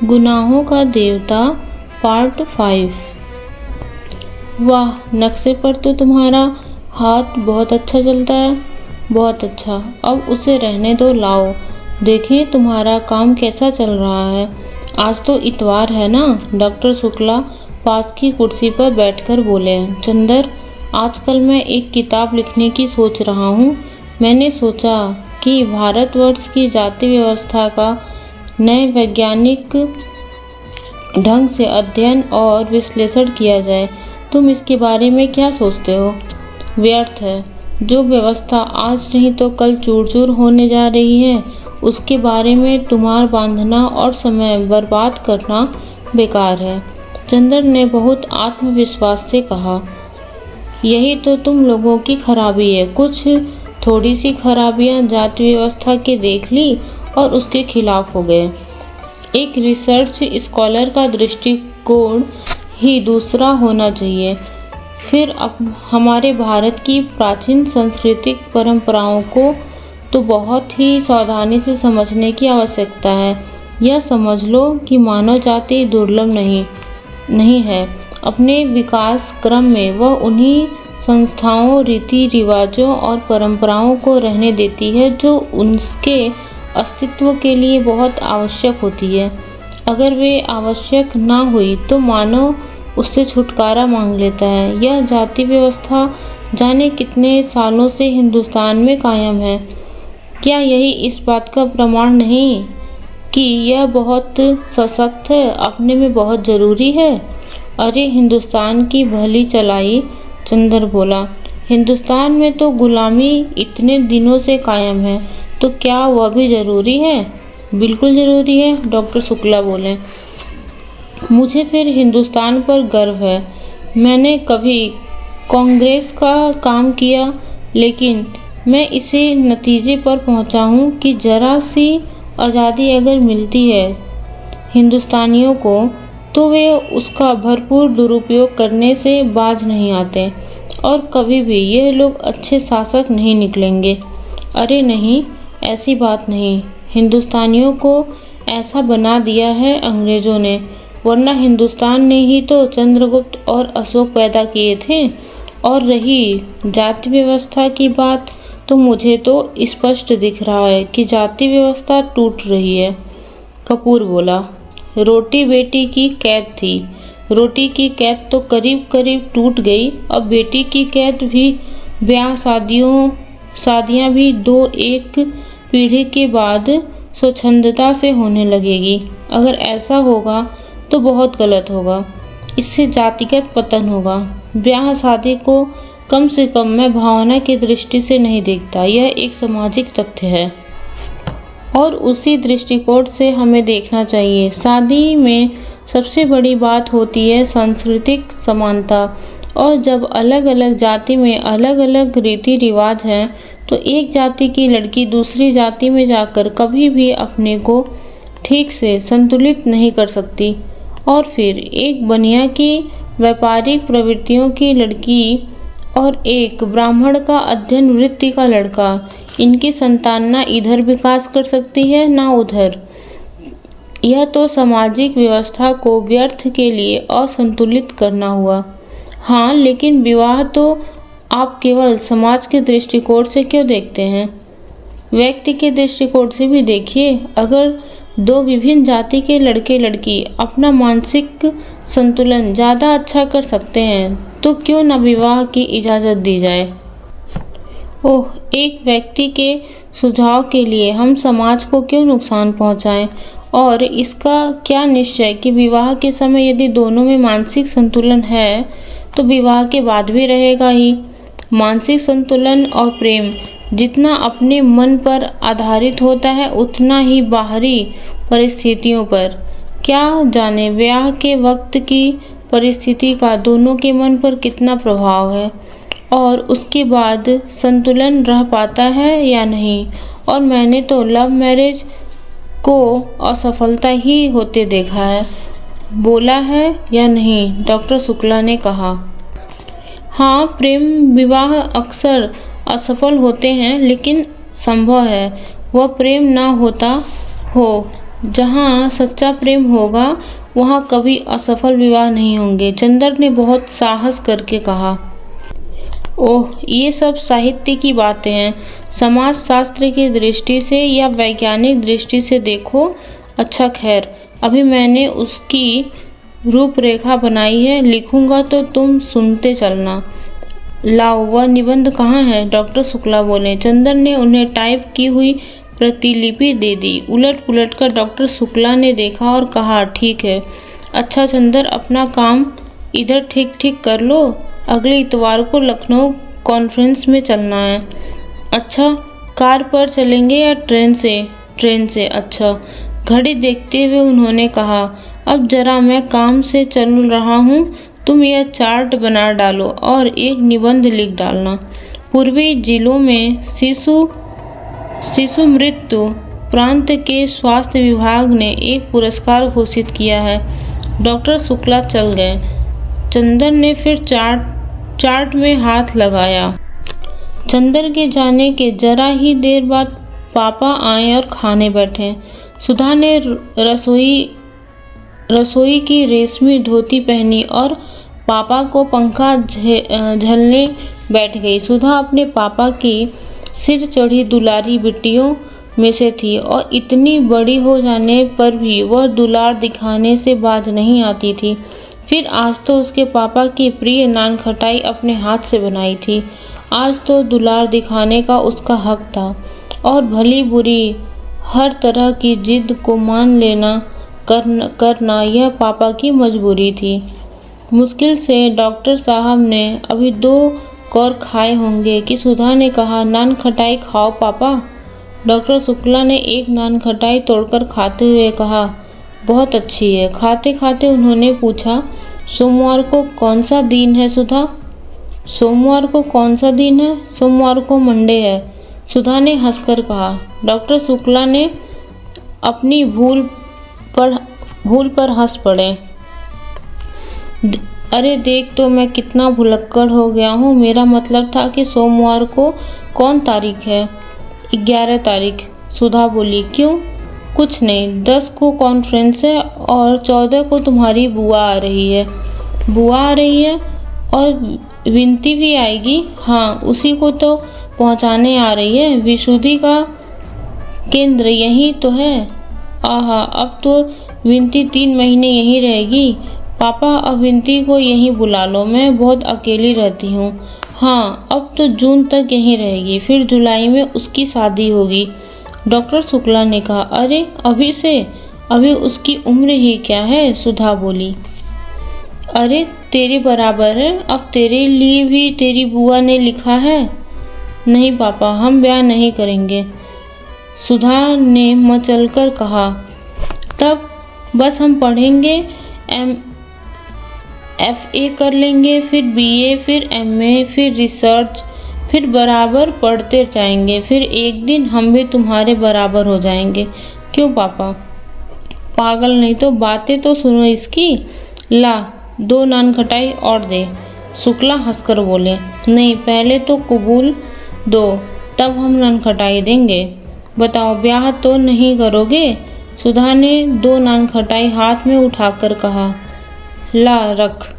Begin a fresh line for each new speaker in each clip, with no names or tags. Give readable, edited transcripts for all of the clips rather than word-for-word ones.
गुनाहों का देवता पार्ट 5। वाह, नक्शे पर तो तुम्हारा हाथ बहुत अच्छा चलता है। बहुत अच्छा, अब उसे रहने दो। लाओ देखें तुम्हारा काम कैसा चल रहा है। आज तो इतवार है ना। डॉक्टर शुक्ला पास की कुर्सी पर बैठकर बोले। चंदर, आजकल मैं एक किताब लिखने की सोच रहा हूँ। मैंने सोचा कि भारतवर्ष की जाति व्यवस्था का नए वैज्ञानिक ढंग से अध्ययन और विश्लेषण किया जाए। तुम इसके बारे में क्या सोचते हो? व्यर्थ है। जो व्यवस्था आज नहीं तो कल चूर चूर होने जा रही है, उसके बारे में तुम्हार बांधना और समय बर्बाद करना बेकार है। चंदर ने बहुत आत्मविश्वास से कहा। यही तो तुम लोगों की खराबी है। कुछ थोड़ी सी खराबियां जाति व्यवस्था के देख ली और उसके खिलाफ हो गए। एक रिसर्च स्कॉलर का दृष्टिकोण ही दूसरा होना चाहिए। फिर अब हमारे भारत की प्राचीन सांस्कृतिक परंपराओं को तो बहुत ही सावधानी से समझने की आवश्यकता है। यह समझ लो कि मानव जाति दुर्लभ नहीं है। अपने विकास क्रम में वह उन्हीं संस्थाओं, रीति रिवाजों और परंपराओं को रहने देती है जो उसके अस्तित्व के लिए बहुत आवश्यक होती है। अगर वे आवश्यक ना हुई तो मानव उससे छुटकारा मांग लेता है। यह जाति व्यवस्था जाने कितने सालों से हिंदुस्तान में कायम है। क्या यही इस बात का प्रमाण नहीं कि यह बहुत सशक्त है, अपने में बहुत जरूरी है? अरे हिंदुस्तान की भली चलाई, चंदर बोला। हिंदुस्तान में तो गुलामी इतने दिनों से कायम है, तो क्या वह भी जरूरी है? बिल्कुल जरूरी है, डॉक्टर शुक्ला बोले। मुझे फिर हिंदुस्तान पर गर्व है। मैंने कभी कांग्रेस का काम किया, लेकिन मैं इसे नतीजे पर पहुंचा हूं कि जरा सी आज़ादी अगर मिलती है हिंदुस्तानियों को, तो वे उसका भरपूर दुरुपयोग करने से बाज नहीं आते और कभी भी ये लोग अच्छे शासक नहीं निकलेंगे। अरे नहीं, ऐसी बात नहीं। हिंदुस्तानियों को ऐसा बना दिया है अंग्रेजों ने, वरना हिंदुस्तान ने ही तो चंद्रगुप्त और अशोक पैदा किए थे। और रही जाति व्यवस्था की बात, तो मुझे तो स्पष्ट दिख रहा है कि जाति व्यवस्था टूट रही है। कपूर बोला। रोटी बेटी की कैद थी। रोटी की कैद तो करीब करीब टूट गई। अब बेटी की कैद भी, ब्याह शादियाँ भी दो एक पीढ़ी के बाद स्वच्छंदता से होने लगेगी। अगर ऐसा होगा तो बहुत गलत होगा। इससे जातिगत पतन होगा। ब्याह शादी को कम से कम मैं भावना की दृष्टि से नहीं देखता। यह एक सामाजिक तथ्य है और उसी दृष्टिकोण से हमें देखना चाहिए। शादी में सबसे बड़ी बात होती है सांस्कृतिक समानता, और जब अलग अलग जाति में अलग अलग रीति रिवाज हैं, तो एक जाति की लड़की दूसरी जाति में जाकर कभी भी अपने को ठीक से संतुलित नहीं कर सकती। और फिर एक बनिया की व्यापारिक प्रवृत्तियों की लड़की और एक ब्राह्मण का अध्ययन वृत्ति का लड़का, इनकी संतान ना इधर विकास कर सकती है ना उधर। यह तो सामाजिक व्यवस्था को व्यर्थ के लिए असंतुलित करना हुआ। हाँ, लेकिन विवाह तो आप केवल समाज के दृष्टिकोण से क्यों देखते हैं? व्यक्ति के दृष्टिकोण से भी देखिए। अगर दो विभिन्न जाति के लड़के लड़की अपना मानसिक संतुलन ज़्यादा अच्छा कर सकते हैं, तो क्यों न विवाह की इजाज़त दी जाए? ओह, एक व्यक्ति के सुझाव के लिए हम समाज को क्यों नुकसान पहुंचाएं? और इसका क्या निश्चय कि विवाह के समय यदि दोनों में मानसिक संतुलन है, तो विवाह के बाद भी रहेगा ही। मानसिक संतुलन और प्रेम जितना अपने मन पर आधारित होता है, उतना ही बाहरी परिस्थितियों पर। क्या जाने ब्याह के वक्त की परिस्थिति का दोनों के मन पर कितना प्रभाव है, और उसके बाद संतुलन रह पाता है या नहीं। और मैंने तो लव मैरिज को असफलता ही होते देखा है। बोला है या नहीं? डॉक्टर शुक्ला ने कहा। हाँ, प्रेम विवाह अक्सर असफल होते हैं, लेकिन संभव है वह प्रेम ना होता हो जहाँ सच्चा प्रेम होगा वहाँ कभी असफल विवाह नहीं होंगे। चंदर ने बहुत साहस करके कहा। ओह, ये सब साहित्य की बातें हैं। समाज शास्त्र की दृष्टि से या वैज्ञानिक दृष्टि से देखो। अच्छा खैर, अभी मैंने उसकी रूपरेखा बनाई है, लिखूंगा तो तुम सुनते चलना। लाओ, वह निबंध कहाँ है? डॉक्टर शुक्ला बोले। चंदर ने उन्हें टाइप की हुई प्रतिलिपि दे दी। उलट पुलट कर डॉक्टर शुक्ला ने देखा और कहा, ठीक है। अच्छा चंदर, अपना काम इधर ठीक ठीक कर लो, अगले इतवार को लखनऊ कॉन्फ्रेंस में चलना है। अच्छा, कार पर चलेंगे या ट्रेन से? ट्रेन से। अच्छा। घड़ी देखते हुए उन्होंने कहा, अब जरा मैं काम से चल रहा हूँ, तुम यह चार्ट बना डालो और एक निबंध लिख डालना। पूर्वी जिलों में शिशु मृत्यु प्रांत के स्वास्थ्य विभाग ने एक पुरस्कार घोषित किया है। डॉक्टर शुक्ला चल गए। चंदर ने फिर चार्ट में हाथ लगाया। चंदर के जाने के जरा ही देर बाद पापा आए और खाने बैठे। सुधा ने रसोई की रेशमी धोती पहनी और पापा को पंखा झलने बैठ गई। सुधा अपने पापा की सिर चढ़ी दुलारी बिटियों में से थी और इतनी बड़ी हो जाने पर भी वह दुलार दिखाने से बाज नहीं आती थी। फिर आज तो उसके पापा की प्रिय नान खटाई अपने हाथ से बनाई थी। आज तो दुलार दिखाने का उसका हक था और भली बुरी हर तरह की जिद को मान लेना करना यह पापा की मजबूरी थी। मुश्किल से डॉक्टर साहब ने अभी 2 कौर खाए होंगे कि सुधा ने कहा, नान खटाई खाओ पापा। डॉक्टर शुक्ला ने एक नान खटाई तोड़कर खाते हुए कहा, बहुत अच्छी है। खाते खाते उन्होंने पूछा, सोमवार को कौन सा दिन है सुधा? सोमवार को कौन सा दिन है? सोमवार को मंडे है, सुधा ने हंसकर कहा। डॉक्टर शुक्ला ने अपनी भूल पर हंस पड़े। अरे देख तो मैं कितना भुलक्कड़ हो गया हूँ। मेरा मतलब था कि सोमवार को कौन तारीख है? 11 तारीख, सुधा बोली। क्यों? कुछ नहीं, 10 को कॉन्फ्रेंस है और 14 को तुम्हारी बुआ आ रही है। बुआ आ रही है और विनती भी आएगी? हाँ, उसी को तो पहुँचाने आ रही है। विशुद्धि का केंद्र यही तो है। आहा, अब तो विनती 3 महीने यहीं रहेगी। पापा, अब विनती को यहीं बुला लो, मैं बहुत अकेली रहती हूँ। हाँ, अब तो जून तक यहीं रहेगी, फिर जुलाई में उसकी शादी होगी। डॉक्टर शुक्ला ने कहा, अरे अभी से? अभी उसकी उम्र ही क्या है? सुधा बोली। अरे तेरे बराबर है, अब तेरे लिए भी तेरी बुआ ने लिखा है। नहीं पापा, हम ब्याह नहीं करेंगे, सुधा ने मचलकर कहा। तब बस हम पढ़ेंगे, FA कर लेंगे, फिर BA, फिर MA, फिर रिसर्च, फिर बराबर पढ़ते जाएंगे। फिर एक दिन हम भी तुम्हारे बराबर हो जाएंगे। क्यों पापा? पागल नहीं तो बातें तो सुनो इसकी। ला 2 नान खटाई और दे। शुक्ला हंसकर बोले। नहीं, पहले तो कबूल दो, तब हम नान खटाई देंगे। बताओ, ब्याह तो नहीं करोगे? सुधा ने 2 नान खटाई हाथ में उठाकर कहा। ला रख।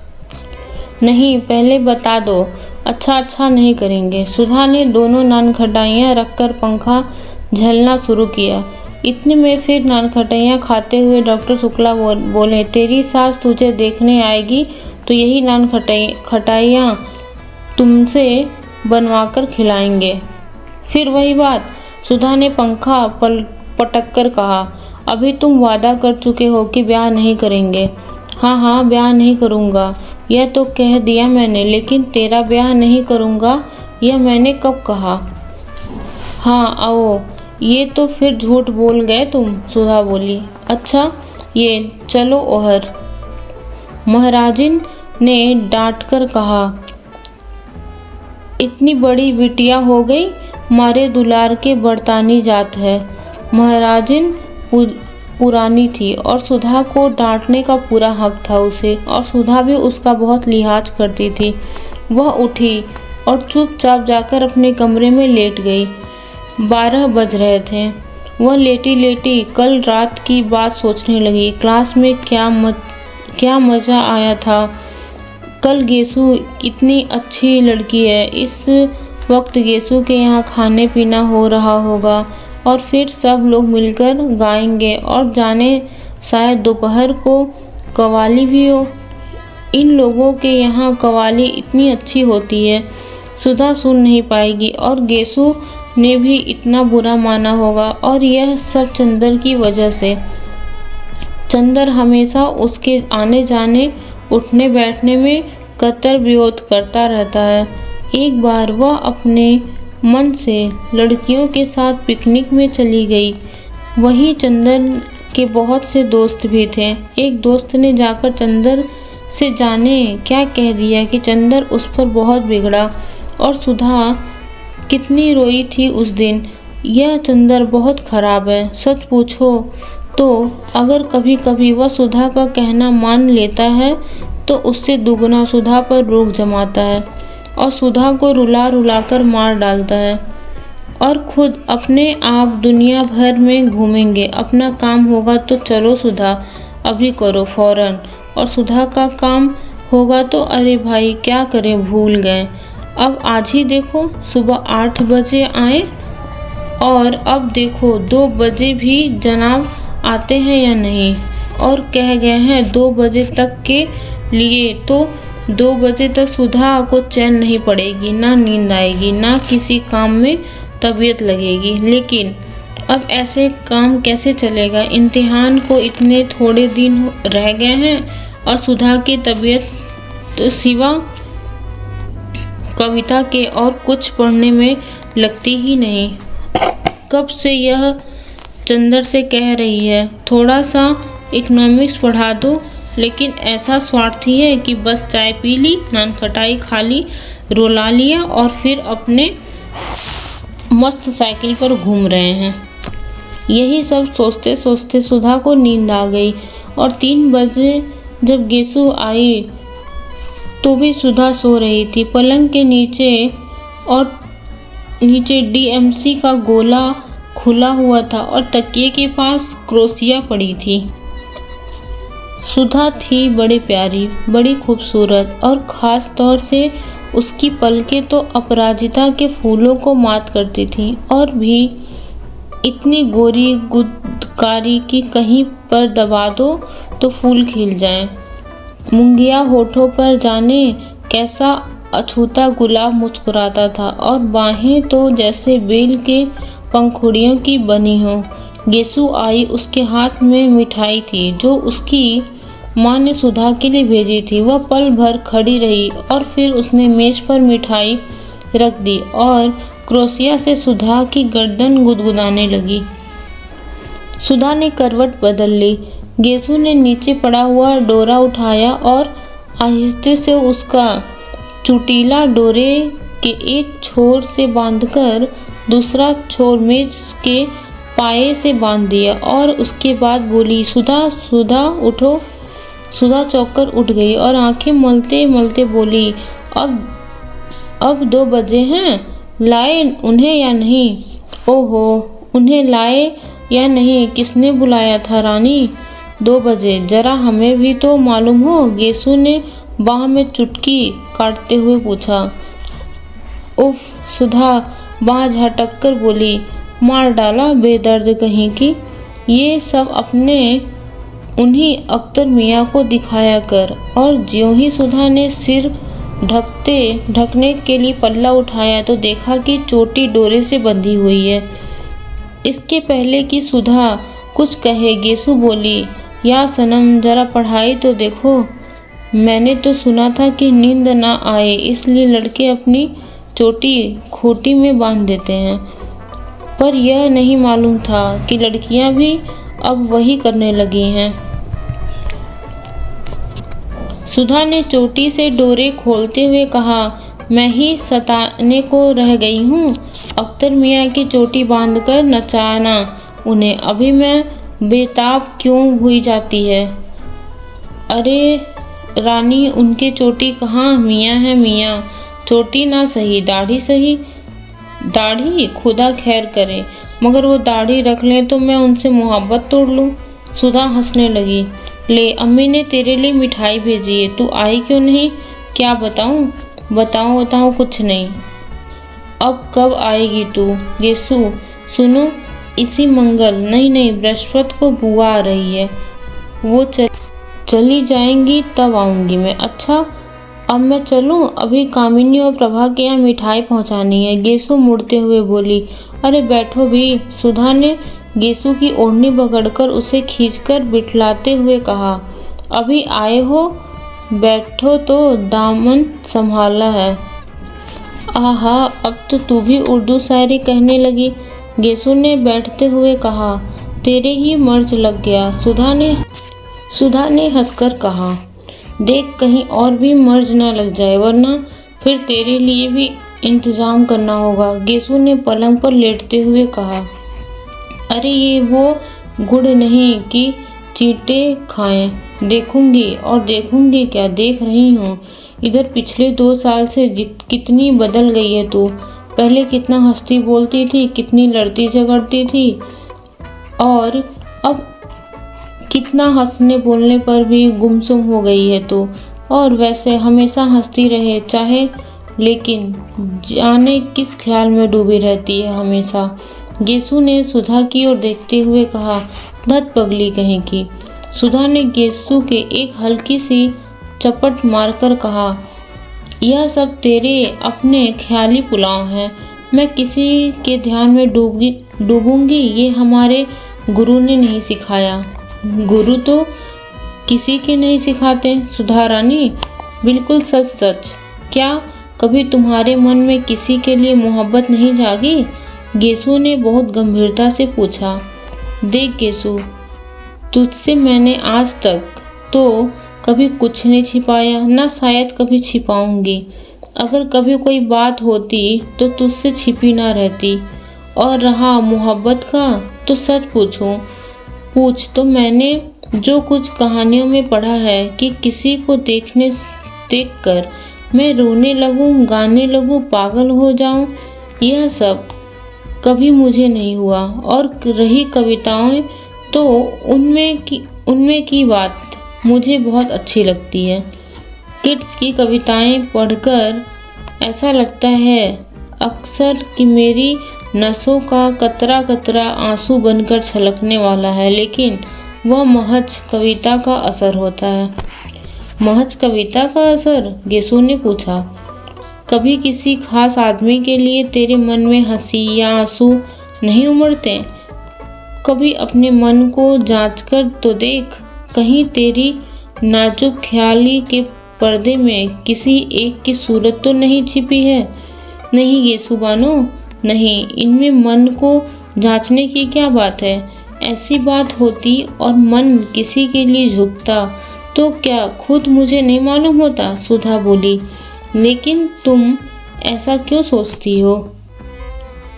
नहीं, पहले बता दो। अच्छा नहीं करेंगे। सुधा ने दोनों नान खटाइयाँ रखकर पंखा झलना शुरू किया। इतने में फिर नान खटाइयाँ खाते हुए डॉक्टर शुक्ला बोले, तेरी सास तुझे देखने आएगी तो यही नान खटाइयाँ तुमसे बनवाकर खिलाएंगे। फिर वही बात, सुधा ने पंखा पटक कर कहा। अभी तुम वादा कर चुके हो कि ब्याह नहीं करेंगे। हाँ, ब्याह नहीं करूँगा, यह तो कह दिया मैंने, लेकिन तेरा ब्याह नहीं करूँगा यह मैंने कब कहा? हाँ, आओ, ये तो फिर झूठ बोल गए तुम, सुधा बोली। अच्छा, ये चलो ओहर, महाराजिन ने डांटकर कहा। इतनी बड़ी बिटिया हो गई, मारे दुलार के बरतानी जात है। महाराजिन पुरानी थी और सुधा को डांटने का पूरा हक था उसे, और सुधा भी उसका बहुत लिहाज करती थी। वह उठी और चुपचाप जाकर अपने कमरे में लेट गई। 12 बज रहे थे। वह लेटी लेटी कल रात की बात सोचने लगी। क्लास में क्या मज़ा आया था। कल गेसु कितनी अच्छी लड़की है। इस वक्त गेसु के यहाँ खाने पीना हो रहा होगा और फिर सब लोग मिलकर गाएंगे और जाने शायद दोपहर को कव्वाली भी हो। इन लोगों के यहाँ कव्वाली इतनी अच्छी होती है, सुधा सुन नहीं पाएगी और गेसु ने भी इतना बुरा माना होगा, और यह सब चंदर की वजह से। चंदर हमेशा उसके आने जाने उठने बैठने में कतर विरोध करता रहता है। एक बार वह अपने मन से लड़कियों के साथ पिकनिक में चली गई। वहीं चंदर के बहुत से दोस्त भी थे। एक दोस्त ने जाकर चंदर से जाने क्या कह दिया कि चंदर उस पर बहुत बिगड़ा और सुधा कितनी रोई थी उस दिन। यह चंदर बहुत खराब है। सच पूछो तो अगर कभी कभी वह सुधा का कहना मान लेता है तो उससे दुगना सुधा पर रोक जमाता है और सुधा को रुला रुला कर मार डालता है और खुद अपने आप दुनिया भर में घूमेंगे। अपना काम होगा तो चलो सुधा अभी करो फौरन, और सुधा का काम होगा तो अरे भाई क्या करें भूल गए, अब आज ही देखो सुबह 8 बजे आए और अब देखो 2 बजे भी जनाब आते हैं या नहीं, और कह गए हैं 2 बजे तक के लिए, तो 2 बजे तक सुधा को चैन नहीं पड़ेगी, ना नींद आएगी, ना किसी काम में तबीयत लगेगी। लेकिन अब ऐसे काम कैसे चलेगा। इम्तिहान को इतने थोड़े दिन रह गए हैं और सुधा की तबीयत तो सिवा कविता के और कुछ पढ़ने में लगती ही नहीं। कब से यह चंदर से कह रही है थोड़ा सा इकोनॉमिक्स पढ़ा दो, लेकिन ऐसा स्वार्थी है कि बस चाय पी ली, नान खटाई खा ली, रुला लिया और फिर अपने मस्त साइकिल पर घूम रहे हैं। यही सब सोचते सोचते सुधा को नींद आ गई और 3 बजे जब गेसु आई तो भी सुधा सो रही थी। पलंग के नीचे डीएमसी का गोला खुला हुआ था और तकिए के पास क्रोसिया पड़ी थी। सुधा थी बड़ी प्यारी, बड़ी खूबसूरत, और ख़ास तौर से उसकी पलकें तो अपराजिता के फूलों को मात करती थीं, और भी इतनी गोरी गुदकारी कि कहीं पर दबा दो तो फूल खिल जाएं। मुंगिया होठों पर जाने कैसा अछूता गुलाब मुस्कुराता था, और बाहें तो जैसे बेल के पंखुड़ियों की बनी हो। गेसु आई, उसके हाथ में मिठाई थी जो उसकी माँ ने सुधा के लिए भेजी थी। वह पल भर खड़ी रही और फिर उसने मेज पर मिठाई रख दी और क्रोसिया से सुधा की गर्दन गुदगुदाने लगी। सुधा ने करवट बदल ली। गेसु ने नीचे पड़ा हुआ डोरा उठाया और आहिस्ते से उसका चुटीला डोरे के एक छोर से बांधकर दूसरा छोर मेज के पाए से बांध दिया और उसके बाद बोली, सुधा सुधा उठो। सुधा चौंककर उठ गई और आंखें मलते मलते बोली, अब 2 बजे हैं, लाए उन्हें या नहीं? ओहो, उन्हें लाए या नहीं, किसने बुलाया था रानी? 2 बजे, जरा हमें भी तो मालूम हो। गेसु ने बाह में चुटकी काटते हुए पूछा। उफ, सुधा बाह झटक कर बोली, मार डाला बेदर्द कहीं की। ये सब अपने उन्हीं अख्तर मियाँ को दिखाया कर। और ज्यों ही सुधा ने सिर ढकने के लिए पल्ला उठाया तो देखा कि चोटी डोरे से बंधी हुई है। इसके पहले कि सुधा कुछ कहे, गेसु बोली, या सनम जरा पढ़ाई तो देखो। मैंने तो सुना था कि नींद ना आए इसलिए लड़के अपनी चोटी खूंटी में बांध देते हैं, पर यह नहीं मालूम था कि लड़कियां भी अब वही करने लगी हैं। सुधा ने चोटी से डोरे खोलते हुए कहा, मैं ही सताने को रह गई हूँ। अख्तर मियाँ की चोटी बांधकर नचाना उन्हें, अभी मैं बेताब क्यों हुई जाती है। अरे रानी, उनके चोटी कहाँ, मियाँ है मियाँ। चोटी ना सही, दाढ़ी सही। दाढ़ी खुदा खैर करे, मगर वो दाढ़ी रख लें तो मैं उनसे मोहब्बत तोड़ लूँ। सुधा हंसने लगी। ले, अम्मी ने तेरे लिए मिठाई भेजी है, तू आई क्यों नहीं? क्या बताऊँ? बताऊँ कुछ नहीं। अब कब आएगी तू? गेसु, सुनो, इसी मंगल नहीं बृहस्पति को बुआ आ रही है। वो चली जाएंगी तब आऊँगी मैं। अच्छा, अब मैं चलूँ? अभी कामिनी और प्रभा के यहाँ मिठाई पहुँचानी है। गेसु मुड़ते हुए बोली। अरे बैठो भी। सुधा ने गेसु की ओढ़नी पकड़कर उसे खींचकर बिठलाते हुए कहा। अभी आए हो? बैठो तो दामन संभाला है। आहा, अब तो तू भी उर्दू शायरी कहने लगी। गेसु ने बैठते हुए कहा। तेरे ही मर्ज लग गया। सुधा ने हंसकर कहा। देख, कहीं और भी मर्ज ना लग जाए, वरना फिर तेरे लिए भी इंतजाम करना होगा। गेसु ने पलंग पर लेटते हुए कहा। अरे ये वो गुड़ नहीं कि चींटे खाएं। देखूंगी क्या, देख रही हूँ इधर पिछले 2 साल से कितनी बदल गई है तू। पहले कितना हंसती बोलती थी, कितनी लड़ती झगड़ती थी, और अब कितना हंसने बोलने पर भी गुमसुम हो गई है तू। और वैसे हमेशा हंसती रहे चाहे, लेकिन जाने किस ख्याल में डूबी रहती है हमेशा। गेसु ने सुधा की ओर देखते हुए कहा। धत पगली कहीं की। सुधा ने गेसु के एक हल्की सी चपट मारकर कहा। यह सब तेरे अपने ख्याली पुलाव हैं। मैं किसी के ध्यान में डूबूंगी ये हमारे गुरु ने नहीं सिखाया। गुरु तो किसी के नहीं सिखाते सुधा रानी। बिल्कुल सच। क्या कभी तुम्हारे मन में किसी के लिए मोहब्बत नहीं जागी? गेसु ने बहुत गंभीरता से पूछा। देख गेसु, तुझसे मैंने आज तक तो कभी कुछ नहीं छिपाया, ना शायद कभी छिपाऊंगी। अगर कभी कोई बात होती तो तुझसे छिपी ना रहती। और रहा मोहब्बत का, तो सच पूछ तो मैंने जो कुछ कहानियों में पढ़ा है कि किसी को देखकर मैं रोने लगूं, गाने लगूं, पागल हो जाऊं, यह सब कभी मुझे नहीं हुआ। और रही कविताएं, तो उनमें की बात मुझे बहुत अच्छी लगती है। किड्स की कविताएं पढ़कर ऐसा लगता है अक्सर कि मेरी नसों का कतरा कतरा आंसू बनकर छलकने वाला है, लेकिन वह महज कविता का असर होता है। महज कविता का असर? गेसु ने पूछा। कभी किसी खास आदमी के लिए तेरे मन में हंसी या आंसू नहीं उमड़ते? कभी अपने मन को जांच कर तो देख, कहीं तेरी नाजुक ख्याली के पर्दे में किसी एक की सूरत तो नहीं छिपी है? नहीं गेसु बानो, नहीं, इनमें मन को जांचने की क्या बात है। ऐसी बात होती और मन किसी के लिए झुकता तो क्या खुद मुझे नहीं मालूम होता? सुधा बोली। लेकिन तुम ऐसा क्यों सोचती हो?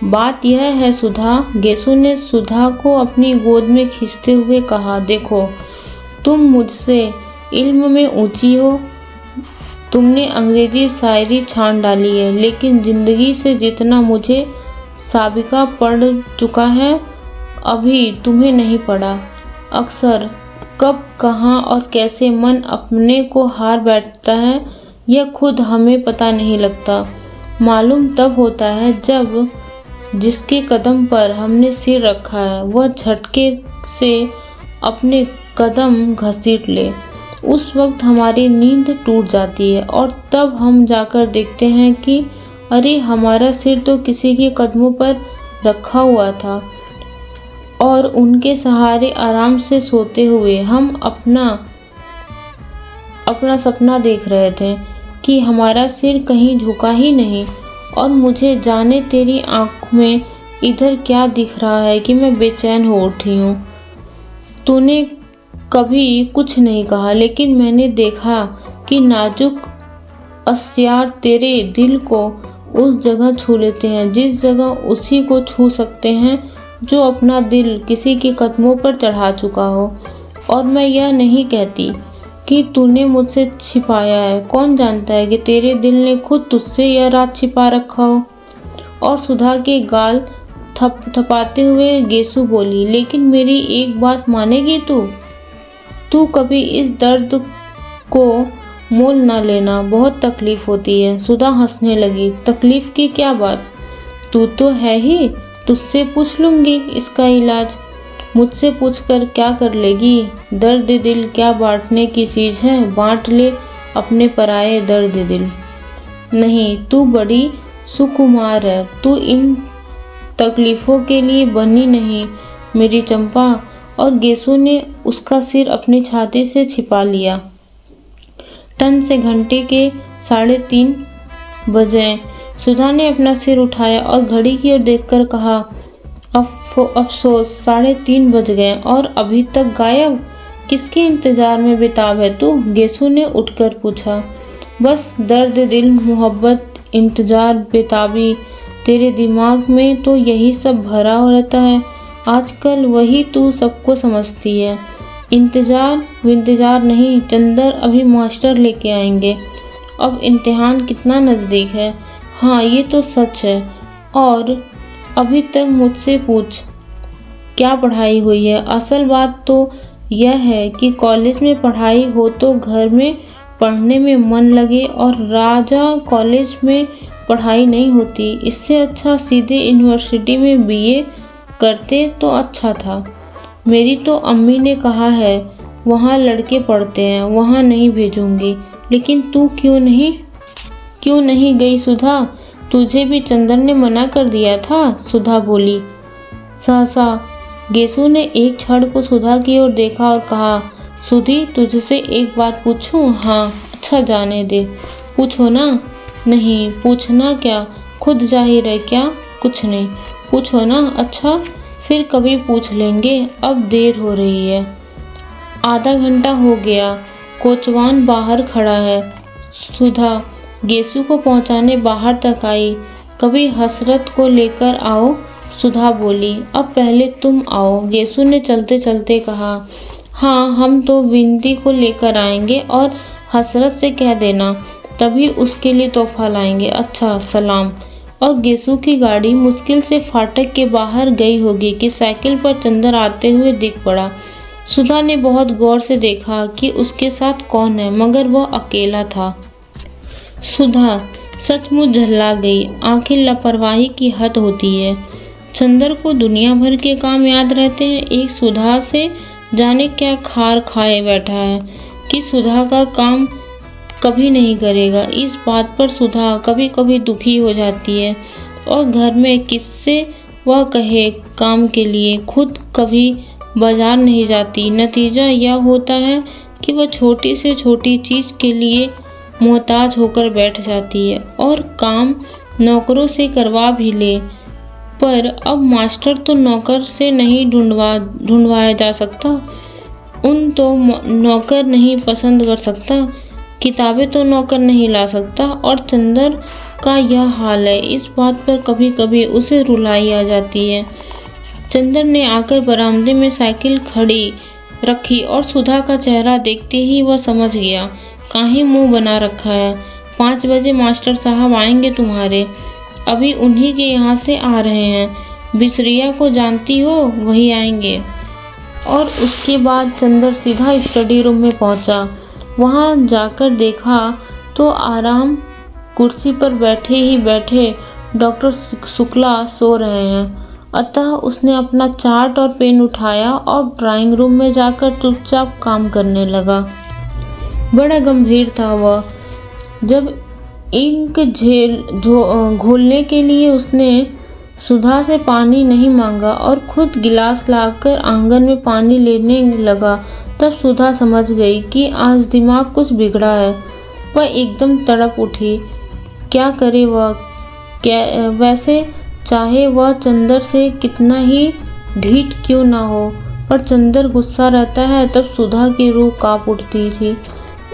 बात यह है सुधा, गेसु ने सुधा को अपनी गोद में खींचते हुए कहा। देखो, तुम मुझसे इल्म में ऊंची हो, तुमने अंग्रेजी शायरी छान डाली है, लेकिन जिंदगी से जितना मुझे साबिका पड़ चुका है अभी तुम्हें नहीं पड़ा। अक्सर कब, कहाँ और कैसे मन अपने को हार बैठता है यह खुद हमें पता नहीं लगता। मालूम तब होता है जब जिसके कदम पर हमने सिर रखा है वह झटके से अपने कदम घसीट ले। उस वक्त हमारी नींद टूट जाती है और तब हम जाकर देखते हैं कि अरे हमारा सिर तो किसी के कदमों पर रखा हुआ था और उनके सहारे आराम से सोते हुए हम अपना सपना देख रहे थे कि हमारा सिर कहीं झुका ही नहीं। और मुझे जाने तेरी आँख में इधर क्या दिख रहा है कि मैं बेचैन हो उठी हूँ। तूने कभी कुछ नहीं कहा, लेकिन मैंने देखा कि नाजुक अस्यार तेरे दिल को उस जगह छू लेते हैं जिस जगह उसी को छू सकते हैं जो अपना दिल किसी के कदमों पर चढ़ा चुका हो। और मैं यह नहीं कहती कि तूने मुझसे छिपाया है, कौन जानता है कि तेरे दिल ने खुद तुझसे यह राज छिपा रखा हो। और सुधा के गाल थपथपाते हुए गेसु बोली, लेकिन मेरी एक बात मानेगी तू कभी इस दर्द को मोल ना लेना, बहुत तकलीफ होती है। सुधा हंसने लगी, तकलीफ की क्या बात, तू तो है ही, तुझसे पूछ लूंगी इसका इलाज। मुझसे पूछकर क्या कर लेगी, दर्द दिल क्या बांटने की चीज है, बांट ले अपने पराये दर्द दिल। नहीं, तू बड़ी सुकुमार है, तू इन तकलीफों के लिए बनी नहीं मेरी चंपा। और गेसु ने उसका सिर अपनी छाती से छिपा लिया। टन से घंटे के 3:30 बजे। सुधा ने अपना सिर उठाया और घड़ी की ओर देखकर कहा, अफसोस 3:30 बज गए और अभी तक गायब। किसके इंतजार में बेताब है तू? गेसु ने उठकर पूछा। बस दर्द दिल, मोहब्बत, इंतजार, बेताबी, तेरे दिमाग में तो यही सब भरा रहता है। आजकल वही तू सबको समझती है। इंतजार नहीं, चंदर अभी मास्टर लेके आएंगे। अब इम्तिहान कितना नज़दीक है। हाँ, ये तो सच है। और अभी तक मुझसे पूछ क्या पढ़ाई हुई है। असल बात तो यह है कि कॉलेज में पढ़ाई हो तो घर में पढ़ने में मन लगे, और राजा कॉलेज में पढ़ाई नहीं होती। इससे अच्छा सीधे यूनिवर्सिटी में बीए करते तो अच्छा था। मेरी तो अम्मी ने कहा है वहाँ लड़के पढ़ते हैं, वहाँ नहीं भेजूंगी। लेकिन तू क्यों नहीं गई सुधा? तुझे भी चंदर ने मना कर दिया था, सुधा बोली। सहसा गेसु ने एक क्षण को सुधा की ओर देखा और कहा, सुधी, तुझसे एक बात पूछूं? हाँ। अच्छा, जाने दे, पूछो ना। नहीं, पूछना क्या, खुद जाहिर है क्या? कुछ नहीं, पूछो ना। अच्छा, फिर कभी पूछ लेंगे, अब देर हो रही है। आधा घंटा हो गया, कोचवान बाहर खड़ा है। सुधा गेसु को पहुंचाने बाहर तक आई। कभी हसरत को लेकर आओ, सुधा बोली। अब पहले तुम आओ, गेसु ने चलते चलते कहा। हाँ, हम तो विनती को लेकर आएंगे और हसरत से कह देना, तभी उसके लिए तोहफा लाएंगे। अच्छा, सलाम। और गेसु की गाड़ी मुश्किल से फाटक के बाहर गई होगी कि साइकिल पर चंदर आते हुए दिख पड़ा। सुधा ने बहुत गौर से देखा कि उसके साथ कौन है, मगर वह अकेला था। सुधा सचमुच झल्ला गई। आखिर लापरवाही की हद होती है। चंदर को दुनिया भर के काम याद रहते हैं, एक सुधा से जाने क्या खार खाए बैठा है कि सुधा का काम कभी नहीं करेगा। इस बात पर सुधा कभी कभी दुखी हो जाती है और घर में किससे वह कहे काम के लिए। खुद कभी बाजार नहीं जाती। नतीजा यह होता है कि वह छोटी से छोटी चीज़ के लिए मोहताज होकर बैठ जाती है और काम नौकरों से करवा भी ले। पर अब मास्टर तो नौकर से नहीं ढूंढवाया जा सकता, उन तो नौकर नहीं पसंद कर सकता, किताबें तो नौकर नहीं ला सकता। और चंदर का यह हाल है। इस बात पर कभी कभी उसे रुलाई आ जाती है। चंदर ने आकर बरामदे में साइकिल खड़ी रखी और सुधा का चेहरा देखते ही वह समझ गया काहे मुंह बना रखा है। 5 बजे मास्टर साहब आएंगे तुम्हारे, अभी उन्हीं के यहाँ से आ रहे हैं। बिसरिया को जानती हो, वही आएंगे। और उसके बाद चंदर सीधा स्टडी रूम में पहुंचा। वहां जाकर देखा तो आराम कुर्सी पर बैठे डॉक्टर शुक्ला सो रहे हैं। अतः उसने अपना चार्ट और पेन उठाया और ड्राइंग रूम में जाकर चुपचाप काम करने लगा। बड़ा गंभीर था वह। जब इंक घोलने के लिए उसने सुधा से पानी नहीं मांगा और खुद गिलास लाकर आंगन में पानी लेने लगा, तब सुधा समझ गई कि आज दिमाग कुछ बिगड़ा है। वह एकदम तड़प उठी। क्या करे वह? वैसे चाहे वह चंदर से कितना ही ढीठ क्यों ना हो, पर चंदर गुस्सा रहता है तब सुधा की रूह कांप उठती थी।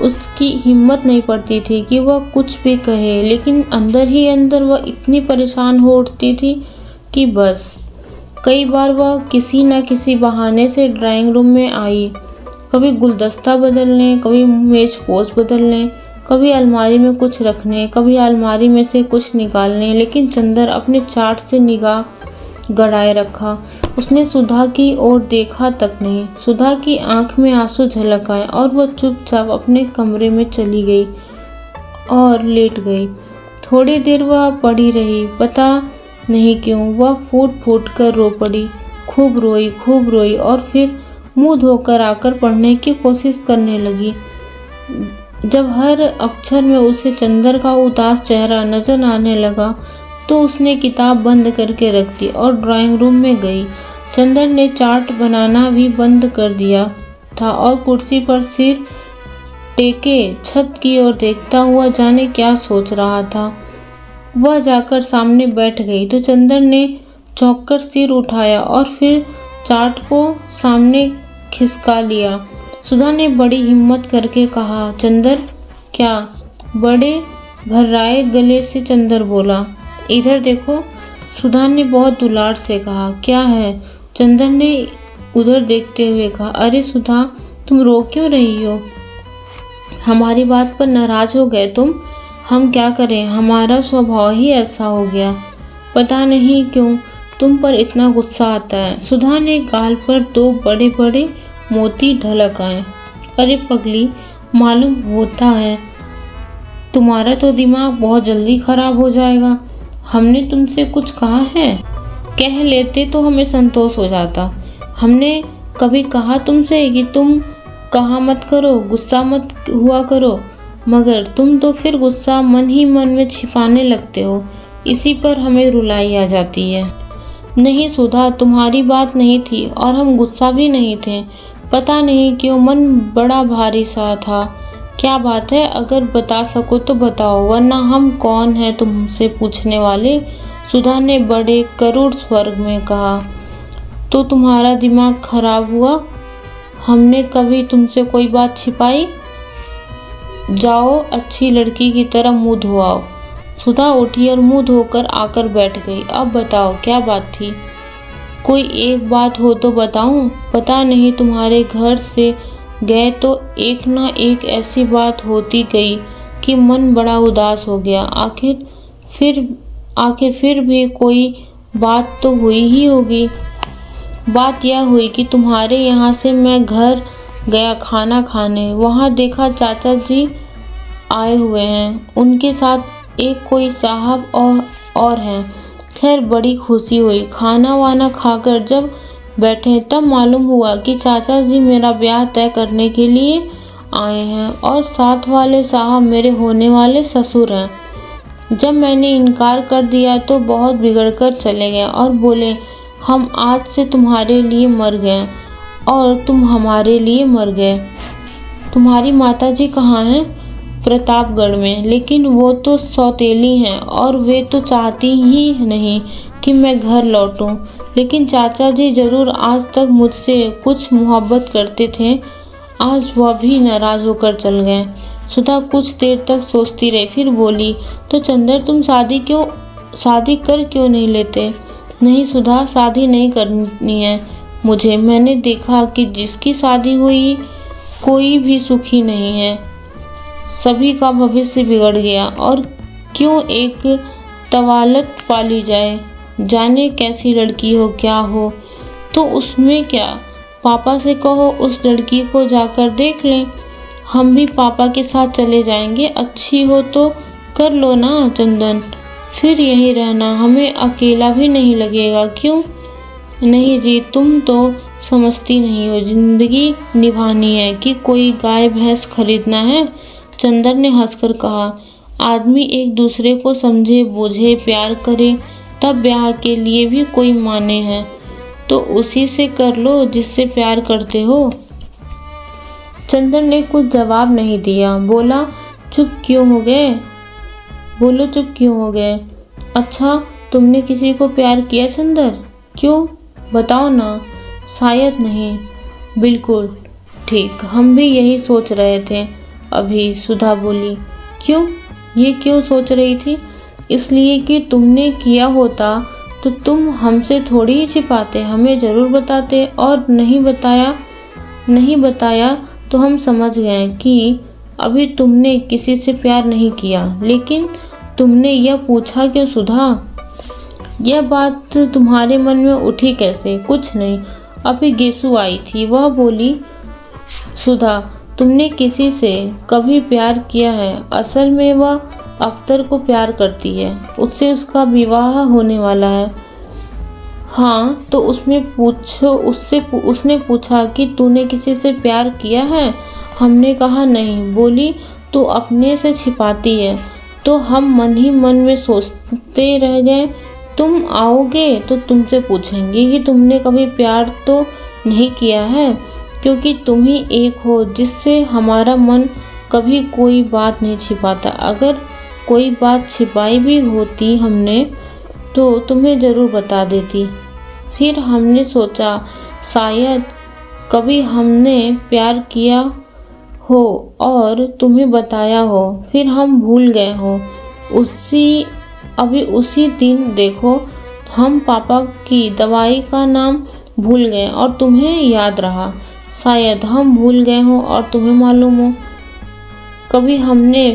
उसकी हिम्मत नहीं पड़ती थी कि वह कुछ भी कहे, लेकिन अंदर ही अंदर वह इतनी परेशान हो उठती थी कि बस। कई बार वह किसी न किसी बहाने से ड्राइंग रूम में आई, कभी गुलदस्ता बदलने, कभी मेज पोज बदलने, कभी अलमारी में कुछ रखने, कभी अलमारी में से कुछ निकालने। लेकिन चंदर अपने चार्ट से निगाह गड़ाए रखा। उसने सुधा की ओर देखा तक नहीं। सुधा की आंख में आंसू झलक आए और वह चुपचाप अपने कमरे में चली गई और लेट गई। थोड़ी देर वह पड़ी रही, पता नहीं क्यों वह फूट फूट कर रो पड़ी। खूब रोई और फिर मुंह धोकर आकर पढ़ने की कोशिश करने लगी। जब हर अक्षर में उसे चंदर का उदास चेहरा नजर आने लगा तो उसने किताब बंद करके रख दी और ड्राइंग रूम में गई। चंदर ने चार्ट बनाना भी बंद कर दिया था और कुर्सी पर सिर टेके छत की ओर देखता हुआ जाने क्या सोच रहा था। वह जाकर सामने बैठ गई तो चंदर ने चौंककर सिर उठाया और फिर चार्ट को सामने खिसका लिया। सुधा ने बड़ी हिम्मत करके कहा, चंदर क्या? बड़े भर्राए गले से चंदर बोला, इधर देखो। सुधा ने बहुत दुलार से कहा, क्या है? चंदर ने उधर देखते हुए कहा, अरे सुधा, तुम रो क्यों रही हो? हमारी बात पर नाराज हो गए तुम? हम क्या करें, हमारा स्वभाव ही ऐसा हो गया। पता नहीं क्यों तुम पर इतना गुस्सा आता है। सुधा ने गाल पर 2 बड़े बड़े मोती ढलक आए। अरे पगली, मालूम होता है तुम्हारा तो दिमाग बहुत जल्दी खराब हो जाएगा। हमने तुमसे कुछ कहा है? कह लेते तो हमें संतोष हो जाता। हमने कभी कहा तुमसे कि तुम कहा मत करो, गुस्सा मत हुआ करो, मगर तुम तो फिर गुस्सा मन ही मन में छिपाने लगते हो। इसी पर हमें रुलाई आ जाती है। नहीं सुधा, तुम्हारी बात नहीं थी और हम गुस्सा भी नहीं थे। पता नहीं क्यों मन बड़ा भारी सा था। क्या बात है? अगर बता सको तो बताओ, वरना हम कौन हैं तुमसे पूछने वाले। सुधा ने बड़े करुण स्वर में कहा, तो तुम्हारा दिमाग खराब हुआ? हमने कभी तुमसे कोई बात छिपाई? जाओ अच्छी लड़की की तरह मुंह धो आओ। सुधा उठी और मुंह धोकर आकर बैठ गई। अब बताओ क्या बात थी? कोई एक बात हो तो बताऊं? पता नहीं तुम्हारे घर से गए तो एक ना एक ऐसी बात होती गई कि मन बड़ा उदास हो गया। आखिर फिर भी कोई बात तो हुई ही होगी। बात यह हुई कि तुम्हारे यहाँ से मैं घर गया खाना खाने। वहाँ देखा चाचा जी आए हुए हैं, उनके साथ एक कोई साहब और हैं। खैर बड़ी खुशी हुई। खाना वाना खाकर जब बैठे तब मालूम हुआ कि चाचा जी मेरा ब्याह तय करने के लिए आए हैं और साथ वाले साहब मेरे होने वाले ससुर हैं। जब मैंने इनकार कर दिया तो बहुत बिगड़कर चले गए और बोले, हम आज से तुम्हारे लिए मर गए और तुम हमारे लिए मर गए। तुम्हारी माताजी कहाँ हैं? प्रतापगढ़ में। लेकिन वो तो सौतेली हैं और वे तो चाहती ही नहीं कि मैं घर लौटूं। लेकिन चाचा जी जरूर आज तक मुझसे कुछ मोहब्बत करते थे। आज वह भी नाराज होकर चल गए। सुधा कुछ देर तक सोचती रही, फिर बोली, तो चंदर तुम शादी कर क्यों नहीं लेते? नहीं सुधा, शादी नहीं करनी है मुझे। मैंने देखा कि जिसकी शादी हुई कोई भी सुखी नहीं है। सभी का भविष्य बिगड़ गया और क्यों एक तवालत पाली जाए। जाने कैसी लड़की हो क्या हो, तो उसमें क्या। पापा से कहो उस लड़की को जाकर देख लें। हम भी पापा के साथ चले जाएंगे। अच्छी हो तो कर लो ना चंदन, फिर यहीं रहना, हमें अकेला भी नहीं लगेगा। क्यों? नहीं जी, तुम तो समझती नहीं हो। जिंदगी निभानी है कि कोई गाय भैंस खरीदना है। चंदर ने हंसकर कहा, आदमी एक दूसरे को समझे बूझे प्यार करे तब ब्याह के लिए भी कोई माने हैं। तो उसी से कर लो जिससे प्यार करते हो। चंदर ने कुछ जवाब नहीं दिया। बोला, चुप क्यों हो गए? बोलो चुप क्यों हो गए? अच्छा, तुमने किसी को प्यार किया चंदर? क्यों, बताओ ना। शायद नहीं। बिल्कुल ठीक, हम भी यही सोच रहे थे अभी। सुधा बोली, क्यों? ये क्यों सोच रही थी? इसलिए कि तुमने किया होता तो तुम हमसे थोड़ी ही छिपाते, हमें ज़रूर बताते। और नहीं बताया तो हम समझ गए कि अभी तुमने किसी से प्यार नहीं किया। लेकिन तुमने यह पूछा क्यों सुधा? यह बात तुम्हारे मन में उठी कैसे? कुछ नहीं, अभी गेसु आई थी, वह बोली, सुधा तुमने किसी से कभी प्यार किया है? असल में वह अख्तर को प्यार करती है, उससे उसका विवाह होने वाला है। हाँ, तो उसने पूछा कि तूने किसी से प्यार किया है? हमने कहा नहीं। बोली, तू अपने से छिपाती है। तो हम मन ही मन में सोचते रह गए, तुम आओगे तो तुमसे पूछेंगे कि तुमने कभी प्यार तो नहीं किया है, क्योंकि तुम ही एक हो जिससे हमारा मन कभी कोई बात नहीं छिपाता। अगर कोई बात छिपाई भी होती हमने तो तुम्हें ज़रूर बता देती। फिर हमने सोचा शायद कभी हमने प्यार किया हो और तुम्हें बताया हो, फिर हम भूल गए हो। उसी दिन देखो, हम पापा की दवाई का नाम भूल गए और तुम्हें याद रहा। शायद हम भूल गए हो और तुम्हें मालूम हो। कभी हमने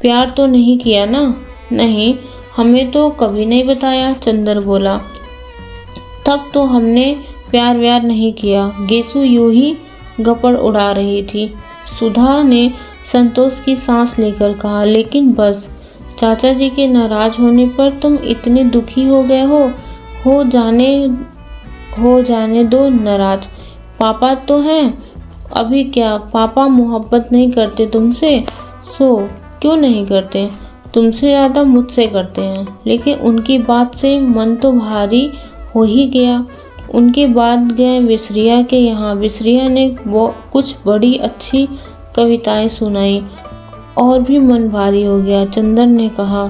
प्यार तो नहीं किया ना? नहीं, हमें तो कभी नहीं बताया, चंदर बोला। तब तो हमने प्यार व्यार नहीं किया। गेसु यूं ही गप्पड़ उड़ा रही थी। सुधा ने संतोष की सांस लेकर कहा, लेकिन बस चाचा जी के नाराज होने पर तुम इतने दुखी हो गए हो जाने दो नाराज। पापा तो हैं, अभी क्या पापा मोहब्बत नहीं करते तुमसे? सो क्यों नहीं करते? तुमसे ज़्यादा मुझसे करते हैं। लेकिन उनकी बात से मन तो भारी हो ही गया। उनके बाद गए विसरिया के यहाँ। विसरिया ने वो कुछ बड़ी अच्छी कविताएं सुनाई और भी मन भारी हो गया। चंदर ने कहा,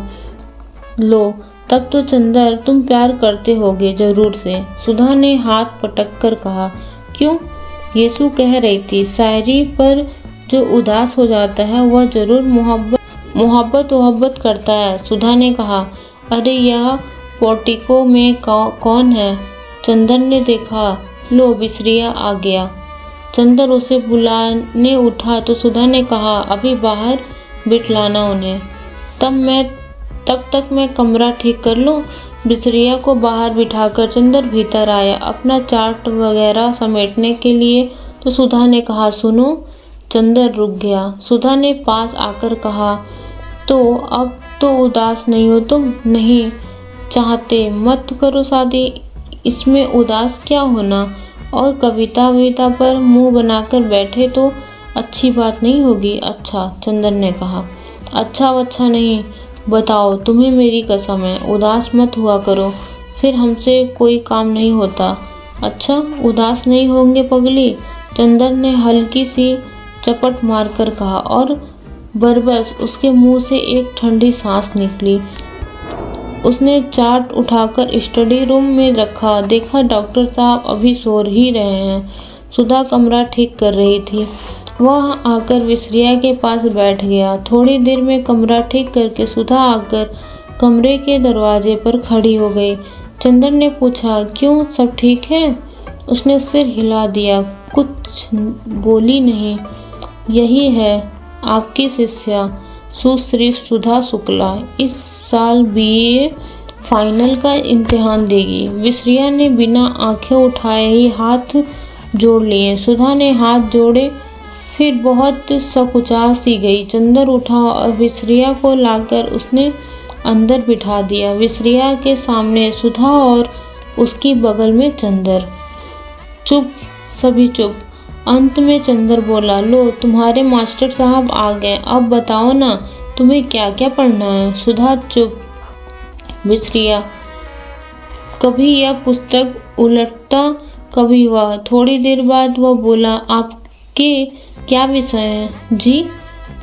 लो तब तो चंदर तुम प्यार करते होगे जरूर से। सुधा ने हाथ पटक कर कहा, क्यों? येसु कह रही थी, शायरी पर जो उदास हो जाता है वह जरूर मोहब्बत करता है। सुधा ने कहा, अरे यह पोर्टिको में कौन है? चंदर ने देखा, लो विसरिया आ गया। चंदर उसे बुलाने उठा तो सुधा ने कहा, अभी बाहर बिठलाना उन्हें, तब तक मैं कमरा ठीक कर लूं। विसरिया को बाहर बिठाकर चंदर भीतर आया अपना चार्ट वगैरह समेटने के लिए। तो सुधा ने कहा, सुनो। चंदर रुक गया। सुधा ने पास आकर कहा, तो अब तो उदास नहीं हो तुम? नहीं चाहते मत करो शादी, इसमें उदास क्या होना? और कविता पर मुंह बनाकर बैठे तो अच्छी बात नहीं होगी। अच्छा, चंदर ने कहा, अच्छा नहीं, बताओ, तुम्हें मेरी कसम है, उदास मत हुआ करो, फिर हमसे कोई काम नहीं होता। अच्छा, उदास नहीं होंगे पगली? चंदर ने हल्की सी चपट मारकर कहा और बरबस उसके मुंह से एक ठंडी सांस निकली। उसने चार्ट उठाकर स्टडी रूम में रखा। देखा डॉक्टर साहब अभी सो ही रहे हैं। सुधा कमरा ठीक कर रही थी। वह आकर विसरिया के पास बैठ गया। थोड़ी देर में कमरा ठीक करके सुधा आकर कमरे के दरवाजे पर खड़ी हो गई। चंदर ने पूछा, क्यों, सब ठीक है? उसने सिर हिला दिया, कुछ बोली नहीं। यही है आपकी शिष्या सुश्री सुधा शुक्ला, इस साल बीए फाइनल का इम्तिहान देगी। विसरिया ने बिना आंखें उठाए ही हाथ जोड़ लिए। सुधा ने हाथ जोड़े, फिर बहुत सकुचा सी गई। चंदर उठा और विसरिया को लाकर उसने अंदर बिठा दिया। विसरिया के सामने सुधा और उसकी बगल में चंदर। चुप, सभी चुप। अंत में चंदर बोला, लो तुम्हारे मास्टर साहब आ गए, अब बताओ ना तुम्हें क्या क्या पढ़ना है? सुधा चुप। विसरिया, कभी यह पुस्तक उलटता, कभी वह। थोड़ी देर बाद वह बोला, आपके क्या विषय है? जी,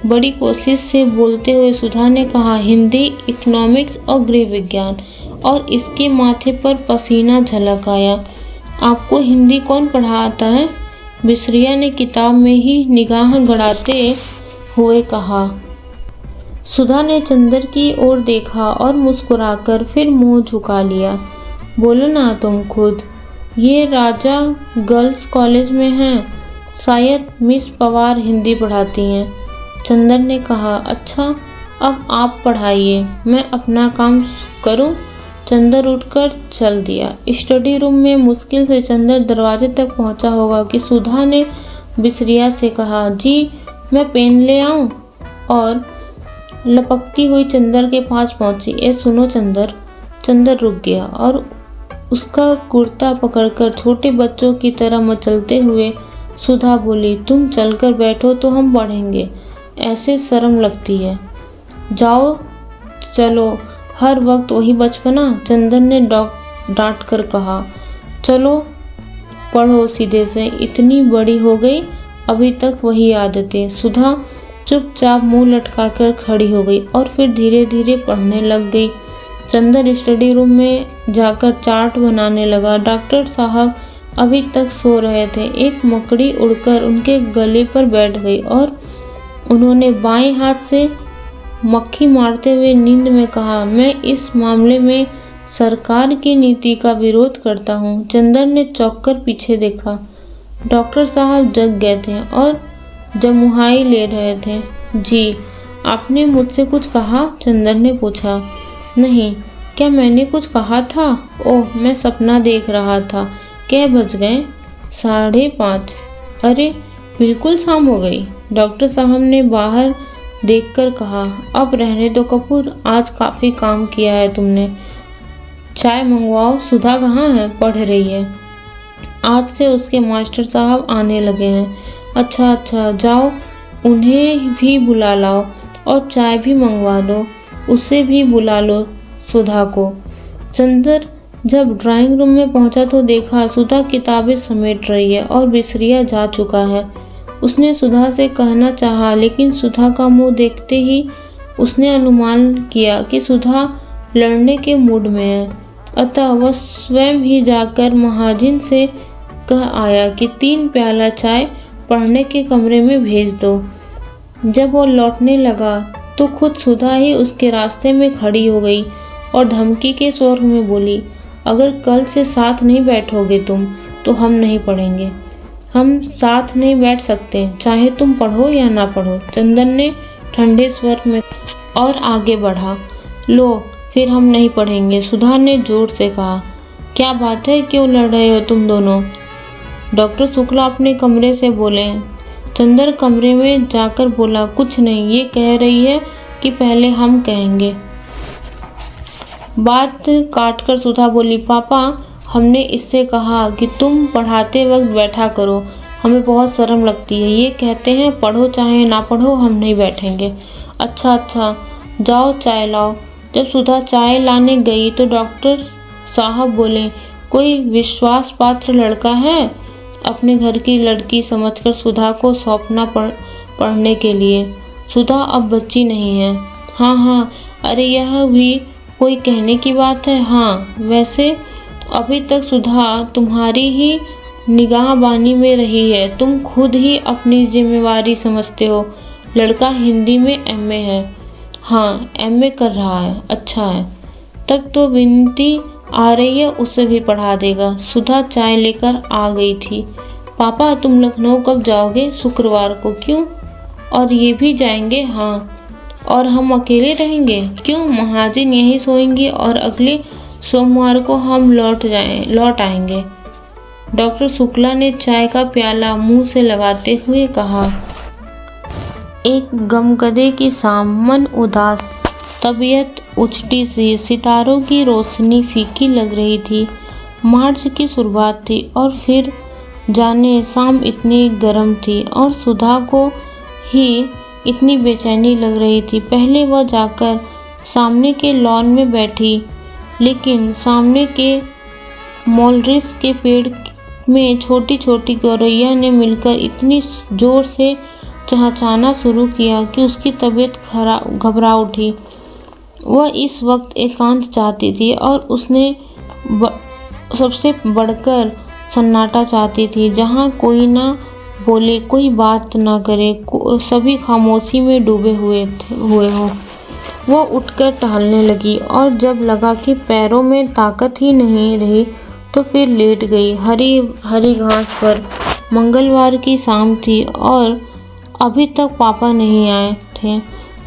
बड़ी कोशिश से बोलते हुए सुधा ने कहा, हिंदी, इकोनॉमिक्स और गृह विज्ञान। और इसके माथे पर पसीना झलक आया। आपको हिंदी कौन पढ़ाता है? विसरिया ने किताब में ही निगाह गड़ाते हुए कहा। सुधा ने चंदर की ओर देखा और मुस्कुराकर फिर मुंह झुका लिया। बोलो ना तुम खुद। ये राजा गर्ल्स कॉलेज में हैं, शायद मिस पवार हिंदी पढ़ाती हैं। चंदर ने कहा, अच्छा, अब आप पढ़ाइए, मैं अपना काम करूं? चंदर उठकर चल दिया। स्टडी रूम में मुश्किल से चंदर दरवाजे तक पहुंचा होगा कि सुधा ने बिसरिया से कहा, जी मैं पेन ले आऊं? और लपकती हुई चंदर के पास पहुंची। ए सुनो चंदर। चंदर रुक गया और उसका कुर्ता पकड़कर छोटे बच्चों की तरह मचलते हुए सुधा बोली, तुम चलकर बैठो तो हम पढ़ेंगे, ऐसे शर्म लगती है। जाओ चलो, हर वक्त वही बचपना, चंदन ने डांट कर कहा। चलो पढ़ो सीधे से, इतनी बड़ी हो गई अभी तक वही आदतें। सुधा चुपचाप मुंह लटकाकर खड़ी हो गई और फिर धीरे धीरे पढ़ने लग गई। चंदन स्टडी रूम में जाकर चार्ट बनाने लगा। डॉक्टर साहब अभी तक सो रहे थे। एक मकड़ी उड़कर उनके गले पर बैठ गई और उन्होंने बाएं हाथ से मक्खी मारते हुए नींद में कहा, मैं इस मामले में सरकार की नीति का विरोध करता हूँ। चंदन ने चौंक कर पीछे देखा। डॉक्टर साहब जग गए थे और जमुहाई ले रहे थे। जी, आपने मुझसे कुछ कहा? चंदन ने पूछा। नहीं, क्या मैंने कुछ कहा था? ओह, मैं सपना देख रहा था। क्या बज गए? 5:30। अरे बिल्कुल शाम हो गई। डॉक्टर साहब ने बाहर देखकर कहा, अब रहने दो कपूर, आज काफ़ी काम किया है तुमने। चाय मंगवाओ। सुधा कहाँ है? पढ़ रही है। आज से उसके मास्टर साहब आने लगे हैं। अच्छा, जाओ उन्हें भी बुला लाओ और चाय भी मंगवा दो। उसे भी बुला लो, सुधा को। चंदर जब ड्राइंग रूम में पहुंचा तो देखा सुधा किताबें समेट रही है और बिसरिया जा चुका है। उसने सुधा से कहना चाहा, लेकिन सुधा का मुंह देखते ही उसने अनुमान किया कि सुधा लड़ने के मूड में है। अतः वह स्वयं ही जाकर महाजिन से कह आया कि 3 प्याला चाय पढ़ने के कमरे में भेज दो। जब वो लौटने लगा तो खुद सुधा ही उसके रास्ते में खड़ी हो गई और धमकी के स्वर में बोली, अगर कल से साथ नहीं बैठोगे तुम तो हम नहीं पढ़ेंगे। हम साथ नहीं बैठ सकते, चाहे तुम पढ़ो या ना पढ़ो। चंदन ने ठंडे स्वर में और आगे बढ़ा। लो फिर हम नहीं पढ़ेंगे, सुधा ने जोर से कहा। क्या बात है, क्यों लड़ रहे हो तुम दोनों? डॉक्टर शुक्ला अपने कमरे से बोले। चंदर कमरे में जाकर बोला, कुछ नहीं, ये कह रही है कि पहले हम कहेंगे। बात काटकर सुधा बोली, पापा हमने इससे कहा कि तुम पढ़ाते वक्त बैठा करो, हमें बहुत शर्म लगती है। ये कहते हैं पढ़ो चाहे ना पढ़ो, हम नहीं बैठेंगे। अच्छा, जाओ चाय लाओ। जब सुधा चाय लाने गई तो डॉक्टर साहब बोले, कोई विश्वास पात्र लड़का है? अपने घर की लड़की समझकर सुधा को सौंपना पढ़ने के लिए। सुधा अब बच्ची नहीं है। हाँ, अरे यह भी कोई कहने की बात है। हाँ, वैसे अभी तक सुधा तुम्हारी ही निगाहबानी में रही है, तुम खुद ही अपनी जिम्मेवारी समझते हो। लड़का हिंदी में एमए है। हाँ, एमए कर रहा है, अच्छा है। तब तो विनती आ रही है, उसे भी पढ़ा देगा। सुधा चाय लेकर आ गई थी। पापा तुम लखनऊ कब जाओगे? शुक्रवार को। क्यों? और ये भी जाएंगे? हाँ। और हम अकेले रहेंगे? क्यों, महाजिन यहीं सोएंगे और अगले सोमवार को हम लौट आएंगे। डॉक्टर शुक्ला ने चाय का प्याला मुंह से लगाते हुए कहा। एक गमगदे की शाम, मन उदास, तबीयत उचटी सी, सितारों की रोशनी फीकी लग रही थी। मार्च की शुरुआत थी और फिर जाने शाम इतनी गर्म थी और सुधा को ही इतनी बेचैनी लग रही थी। पहले वह जाकर सामने के लॉन में बैठी, लेकिन सामने के मोलरिस के पेड़ में छोटी छोटी गौरैया ने मिलकर इतनी जोर से चहचहाना शुरू किया कि उसकी तबीयत घबरा उठी। वह इस वक्त एकांत चाहती थी और उसने सबसे बढ़कर सन्नाटा चाहती थी, जहाँ कोई ना बोले, कोई बात ना करे, सभी खामोशी में डूबे हुए हो। वह उठकर टहलने लगी और जब लगा कि पैरों में ताकत ही नहीं रही तो फिर लेट गई हरी हरी घास पर। मंगलवार की शाम थी और अभी तक पापा नहीं आए थे।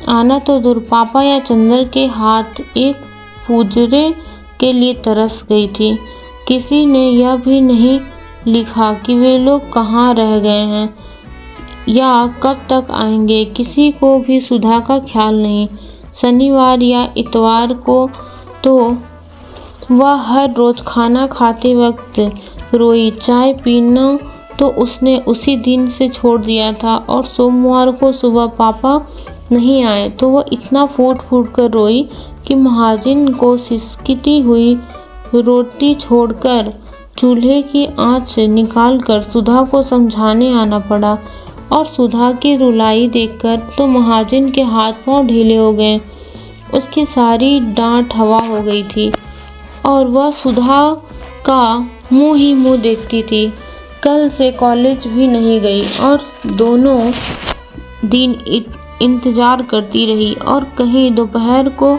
आना तो दूर, पापा या चंदर के हाथ एक पुजरे के लिए तरस गई थी। किसी ने यह भी नहीं लिखा कि वे लोग कहाँ रह गए हैं या कब तक आएंगे। किसी को भी सुधा का ख्याल नहीं। शनिवार या इतवार को तो वह हर रोज खाना खाते वक्त रोई। चाय पीना तो उसने उसी दिन से छोड़ दिया था और सोमवार को सुबह पापा नहीं आए तो वह इतना फूट फूट कर रोई कि महाजिन को सिसकती हुई रोटी छोड़कर चूल्हे की आंच निकालकर सुधा को समझाने आना पड़ा। और सुधा की रुलाई देखकर तो महाजिन के हाथ पांव ढीले हो गए। उसकी सारी डांट हवा हो गई थी और वह सुधा का मुंह ही मुंह देखती थी। कल से कॉलेज भी नहीं गई और दोनों दिन इंतजार करती रही और कहीं दोपहर को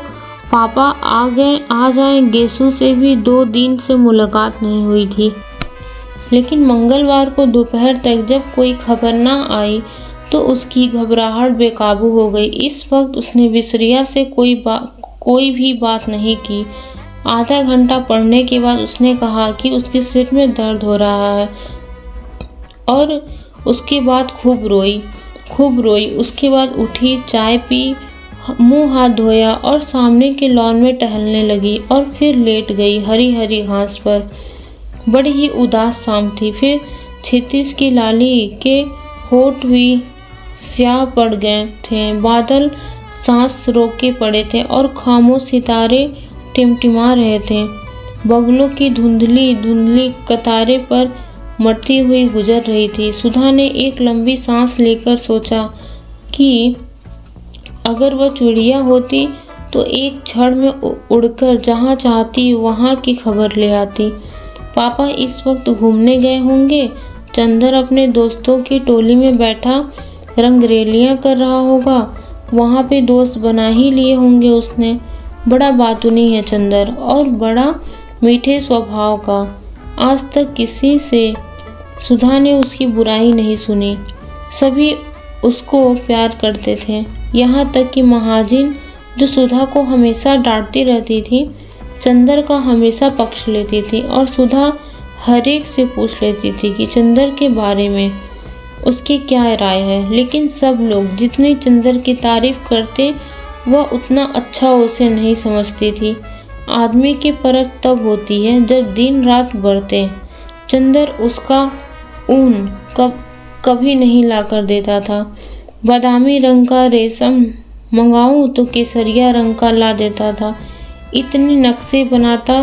पापा आ जाएं। गेसू से भी 2 दिन से मुलाकात नहीं हुई थी। लेकिन मंगलवार को दोपहर तक जब कोई खबर ना आई तो उसकी घबराहट बेकाबू हो गई। इस वक्त उसने विसरिया से कोई भी बात नहीं की। आधा घंटा पढ़ने के बाद उसने कहा कि उसके सिर में दर्द हो रहा है और उसके बाद खूब रोई। उसके बाद उठी, चाय पी, मुंह हाथ धोया और सामने के लॉन में टहलने लगी और फिर लेट गई हरी हरी घास पर। बड़ी ही उदास शाम थी। फिर क्षितिज की लाली के होठ भी स्याह पड़ गए थे। बादल सांस रोके पड़े थे और खामोश सितारे टिमटिमा रहे थे। बगलों की धुंधली कतारें पर मरती हुई गुजर रही थी। सुधा ने एक लंबी सांस लेकर सोचा कि अगर वह चिड़िया होती तो एक क्षण में उड़कर जहाँ चाहती वहाँ की खबर ले आती। पापा इस वक्त घूमने गए होंगे। चंदर अपने दोस्तों की टोली में बैठा रंगरेलियां कर रहा होगा। वहाँ पे दोस्त बना ही लिए होंगे उसने। बड़ा बातूनी है चंदर और बड़ा मीठे स्वभाव का। आज तक किसी से सुधा ने उसकी बुराई नहीं सुनी। सभी उसको प्यार करते थे। यहाँ तक कि महाजिन जो सुधा को हमेशा डांटती रहती थी, चंदर का हमेशा पक्ष लेती थी और सुधा हर एक से पूछ लेती थी कि चंदर के बारे में उसकी क्या राय है। लेकिन सब लोग जितनी चंदर की तारीफ करते वह उतना अच्छा उसे नहीं समझती थी। आदमी की परख तब होती है जब दिन रात बढ़ते। चंदर उसका ऊन कभी नहीं लाकर देता था। बादामी रंग का रेशम मंगाऊं तो केसरिया रंग का ला देता था। इतने नक्शे बनाता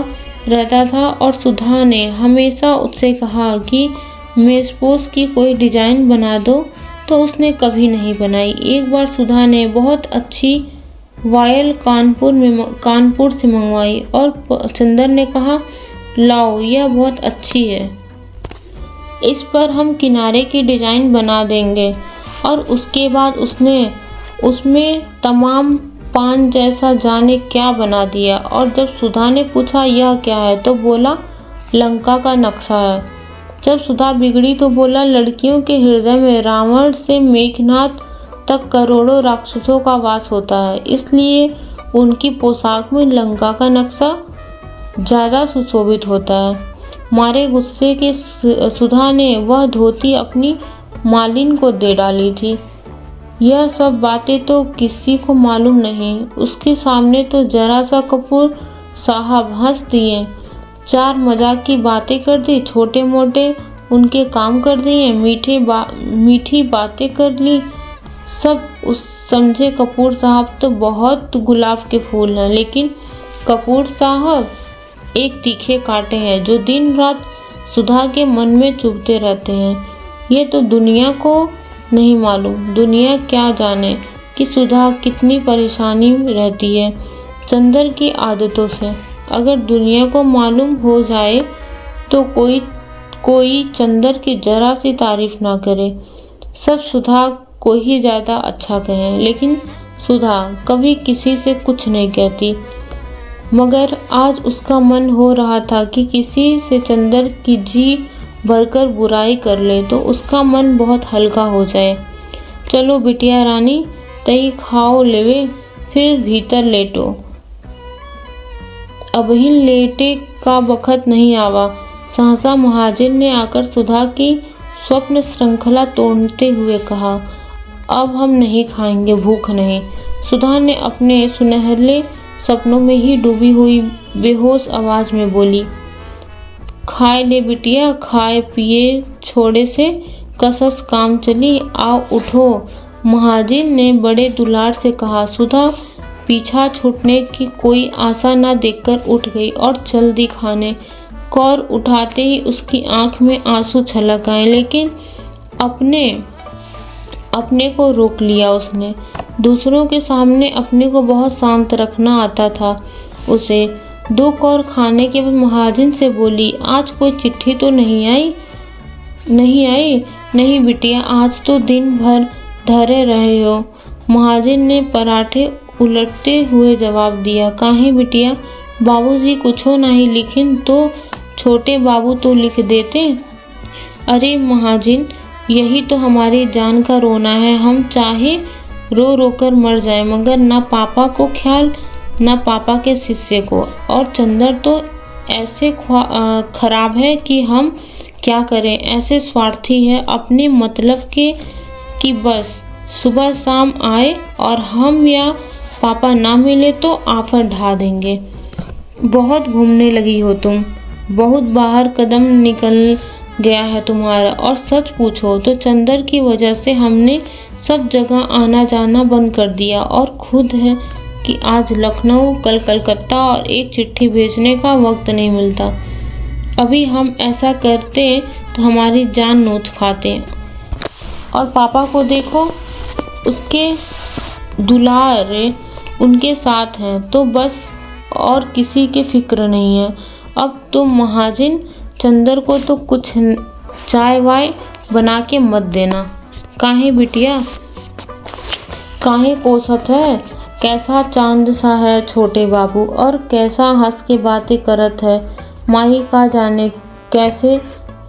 रहता था और सुधा ने हमेशा उससे कहा कि मेजपोश की कोई डिजाइन बना दो तो उसने कभी नहीं बनाई। एक बार सुधा ने बहुत अच्छी वायल कानपुर से मंगवाई और चंदर ने कहा, लाओ यह बहुत अच्छी है, इस पर हम किनारे की डिजाइन बना देंगे। और उसके बाद उसने उसमें तमाम पान जैसा जाने क्या बना दिया। और जब सुधा ने पूछा यह क्या है तो बोला लंका का नक्शा है। जब सुधा बिगड़ी तो बोला लड़कियों के हृदय में रावण से मेघनाथ तक करोड़ों राक्षसों का वास होता है, इसलिए उनकी पोशाक में लंका का नक्शा ज़्यादा सुशोभित होता है। मारे गुस्से के सुधा ने वह धोती अपनी मालिन को दे डाली थी। यह सब बातें तो किसी को मालूम नहीं। उसके सामने तो जरा सा कपूर साहब हंस दिए, 4 मजाक की बातें कर दी, छोटे मोटे उनके काम कर दिए, मीठी बातें कर ली। सब उस समझे कपूर साहब तो बहुत गुलाब के फूल हैं, लेकिन कपूर साहब एक तीखे कांटे हैं जो दिन रात सुधा के मन में चुभते रहते हैं। ये तो दुनिया को नहीं मालूम, दुनिया क्या जाने कि सुधा कितनी परेशानी रहती है चंदर की आदतों से। अगर दुनिया को मालूम हो जाए तो कोई चंदर की जरा सी तारीफ ना करे, सब सुधा को ही ज़्यादा अच्छा कहें। लेकिन सुधा कभी किसी से कुछ नहीं कहती, मगर आज उसका मन हो रहा था कि किसी से चंदर की जी भरकर बुराई कर ले तो उसका मन बहुत हल्का हो जाए। चलो बिटिया रानी, तई खाओ लेवे, फिर भीतर लेटो। अबही लेटे का बखत नहीं आवा। सहसा महाजन ने आकर सुधा की स्वप्न श्रृंखला तोड़ते हुए कहा, अब हम नहीं खाएंगे, भूख नहीं। सुधा ने अपने सुनहले सपनों में ही डूबी हुई बेहोश आवाज में बोली, खाए ले बिटिया, खाए पिए छोड़े से कसस काम चली, आओ उठो। महाजन ने बड़े दुलार से कहा। सुधा पीछा छूटने की कोई आशा न देखकर उठ गई और चल दी खाने। कौर उठाते ही उसकी आंख में आंसू छलक आए, लेकिन अपने को रोक लिया उसने। दूसरों के सामने अपने को बहुत शांत रखना आता था उसे। 2 कौर खाने के बाद महाजन से बोली, आज कोई चिट्ठी तो नहीं आई? नहीं बिटिया, आज तो दिन भर धरे रहे हो। महाजन ने पराठे उलटते हुए जवाब दिया। काहे बिटिया, बाबूजी कुछो नहीं लिखिन तो छोटे बाबू तो लिख देते। अरे महाजन, यही तो हमारी जान का रोना है। हम चाहे रो रो कर मर जाए, मगर ना पापा को ख्याल, ना पापा के शिष्य को। और चंदर तो ऐसे खराब है कि हम क्या करें। ऐसे स्वार्थी है अपने मतलब के कि बस सुबह शाम आए और हम या पापा ना मिले तो आफत ढा देंगे। बहुत घूमने लगी हो तुम, बहुत बाहर कदम निकल गया है तुम्हारा। और सच पूछो तो चंदर की वजह से हमने सब जगह आना जाना बंद कर दिया, और खुद है कि आज लखनऊ, कल कलकत्ता, और एक चिट्ठी भेजने का वक्त नहीं मिलता। अभी हम ऐसा करते तो हमारी जान नोच खाते। और पापा को देखो, उसके दुलारे उनके साथ हैं तो बस, और किसी की फिक्र नहीं है। अब तुम महाजन चंदर को तो कुछ चाय वाय बना के मत देना। काहे बिटिया, काहे कोसत है? कैसा चांद सा है छोटे बाबू, और कैसा हंस के बातें करत है। माही का जाने कैसे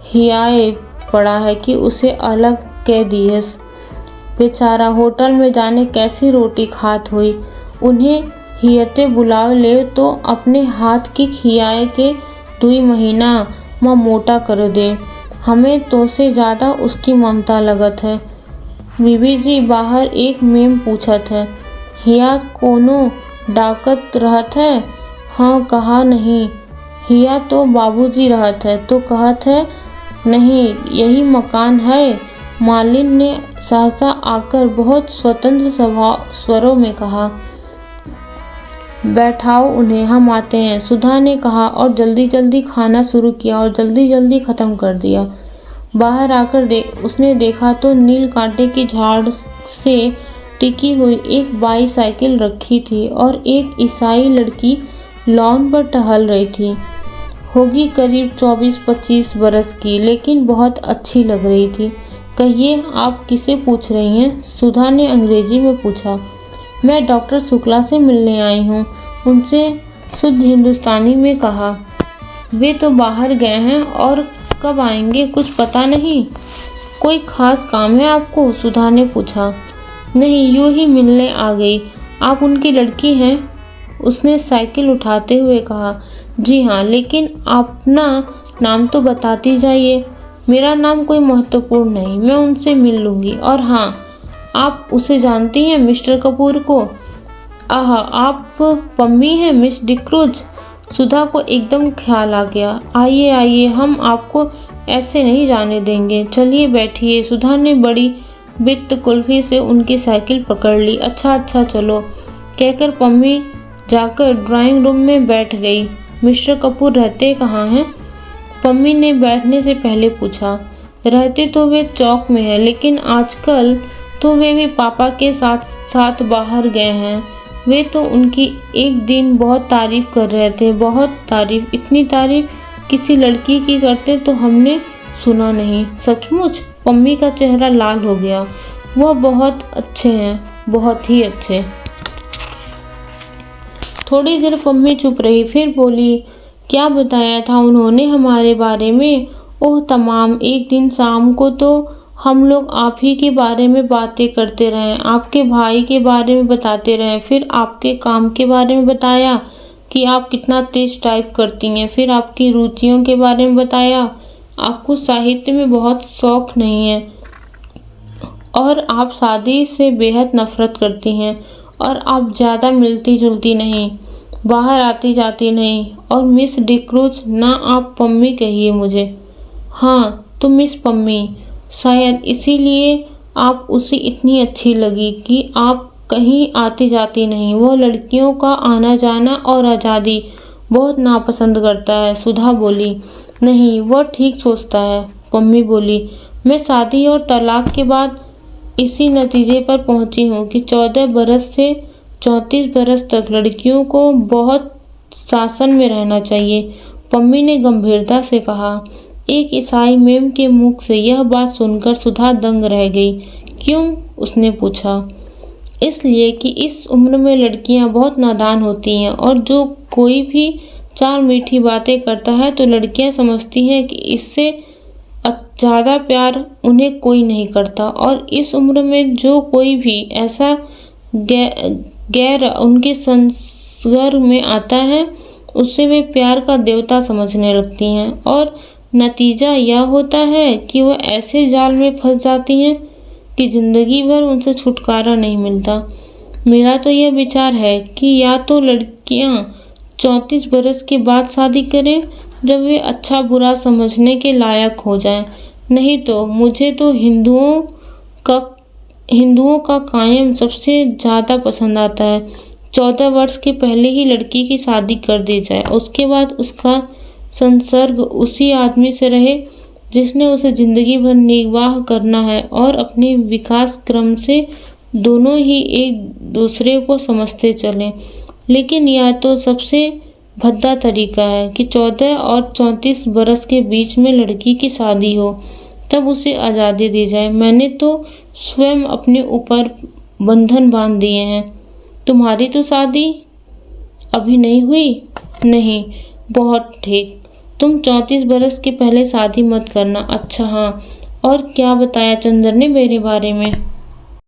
हियाए पड़ा है कि उसे अलग कह दियस। बेचारा होटल में जाने कैसी रोटी खात हुई। उन्हें हियते बुलाव ले तो अपने हाथ की खियाए के 2 महीना माँ मोटा कर दे। हमें तो से ज़्यादा उसकी ममता लगत है। बीबी जी बाहर एक मेम पूछत है, हिया कोनो डाकत रहत है? हाँ, कहा नहीं। हिया तो बाबूजी रहत है तो कहत है नहीं, यही मकान है। मालिन ने सहसा आकर बहुत स्वतंत्र स्वरों में कहा। बैठाओ उन्हें, हम आते हैं, सुधा ने कहा, और जल्दी जल्दी खाना शुरू किया और जल्दी जल्दी ख़त्म कर दिया। बाहर आकर उसने देखा तो नील कांटे की झाड़ से टिकी हुई एक बाईसाइकिल रखी थी और एक ईसाई लड़की लॉन पर टहल रही थी। होगी करीब 24-25 बरस की, लेकिन बहुत अच्छी लग रही थी। कहिए, आप किसे पूछ रही हैं? सुधा ने अंग्रेजी में पूछा। मैं डॉक्टर शुक्ला से मिलने आई हूँ, उनसे शुद्ध हिंदुस्तानी में कहा। वे तो बाहर गए हैं और कब आएंगे कुछ पता नहीं। कोई खास काम है आपको? सुधा ने पूछा। नहीं, यूं ही मिलने आ गई। आप उनकी लड़की हैं? उसने साइकिल उठाते हुए कहा। जी हाँ, लेकिन अपना नाम तो बताती जाइए। मेरा नाम कोई महत्वपूर्ण नहीं, मैं उनसे मिल लूँगी। और हाँ, आप उसे जानती हैं, मिस्टर कपूर को? आप पम्मी हैं, मिस डिक्रूज? सुधा को एकदम ख्याल आ गया। आइए आइए, हम आपको ऐसे नहीं जाने देंगे। चलिए बैठिए। सुधा ने बड़ी बित्त कुल्फी से उनकी साइकिल पकड़ ली। अच्छा चलो, कहकर पम्मी जाकर ड्राइंग रूम में बैठ गई। मिस्टर कपूर रहते कहाँ हैं? पम्मी ने बैठने से पहले पूछा। रहते तो वे चौक में है, लेकिन आजकल तो वे भी पापा के साथ साथ बाहर गए हैं। वे तो उनकी एक दिन बहुत तारीफ कर रहे थे, बहुत तारीफ। इतनी तारीफ किसी लड़की की करते तो हमने सुना नहीं। सचमुच? पम्मी का चेहरा लाल हो गया। वह बहुत अच्छे हैं, बहुत ही अच्छे। थोड़ी देर पम्मी चुप रही, फिर बोली, क्या बताया था उन्होंने हमारे बारे में? ओह तमाम। एक दिन शाम को तो हम लोग आप ही के बारे में बातें करते रहे, आपके भाई के बारे में बताते रहे, फिर आपके काम के बारे में बताया कि आप कितना तेज टाइप करती हैं। फिर आपकी रुचियों के बारे में बताया, आपको साहित्य में बहुत शौक नहीं है और आप शादी से बेहद नफरत करती हैं और आप ज़्यादा मिलती जुलती नहीं, बाहर आती जाती नहीं। और मिस डिक्रूज, ना आप पम्मी कहिए मुझे। हाँ तो मिस पम्मी, शायद इसीलिए आप उसे इतनी अच्छी लगी कि आप कहीं आती जाती नहीं। वो लड़कियों का आना जाना और आज़ादी बहुत नापसंद करता है। सुधा बोली। नहीं, वह ठीक सोचता है। पम्मी बोली। मैं शादी और तलाक के बाद इसी नतीजे पर पहुंची हूँ कि 14 बरस से 34 बरस तक लड़कियों को बहुत शासन में रहना चाहिए। पम्मी ने गंभीरता से कहा। एक ईसाई मेम के मुख से यह बात सुनकर सुधा दंग रह गई। क्यों? उसने पूछा। इसलिए कि इस उम्र में लड़कियां बहुत नादान होती हैं और जो कोई भी 4 मीठी बातें करता है तो लड़कियां समझती हैं कि इससे ज़्यादा प्यार उन्हें कोई नहीं करता। और इस उम्र में जो कोई भी ऐसा गैर उनके संसर्ग में आता है उसे वे प्यार का देवता समझने लगती हैं और नतीजा यह होता है कि वह ऐसे जाल में फंस जाती हैं कि जिंदगी भर उनसे छुटकारा नहीं मिलता। मेरा तो यह विचार है कि या तो लड़कियां 34 बरस के बाद शादी करें जब वे अच्छा बुरा समझने के लायक हो जाएं, नहीं तो मुझे तो हिंदुओं का कायम सबसे ज़्यादा पसंद आता है। 14 वर्ष के पहले ही लड़की की शादी कर दी जाए, उसके बाद उसका संसर्ग उसी आदमी से रहे जिसने उसे जिंदगी भर निर्वाह करना है और अपने विकास क्रम से दोनों ही एक दूसरे को समझते चलें। लेकिन यह तो सबसे भद्दा तरीका है कि 14 और 34 बरस के बीच में लड़की की शादी हो, तब उसे आज़ादी दी जाए। मैंने तो स्वयं अपने ऊपर बंधन बांध दिए हैं। तुम्हारी तो शादी अभी नहीं हुई? नहीं। बहुत ठीक। तुम 34 बरस के पहले शादी मत करना। अच्छा हाँ, और क्या बताया चंदर ने मेरे बारे में?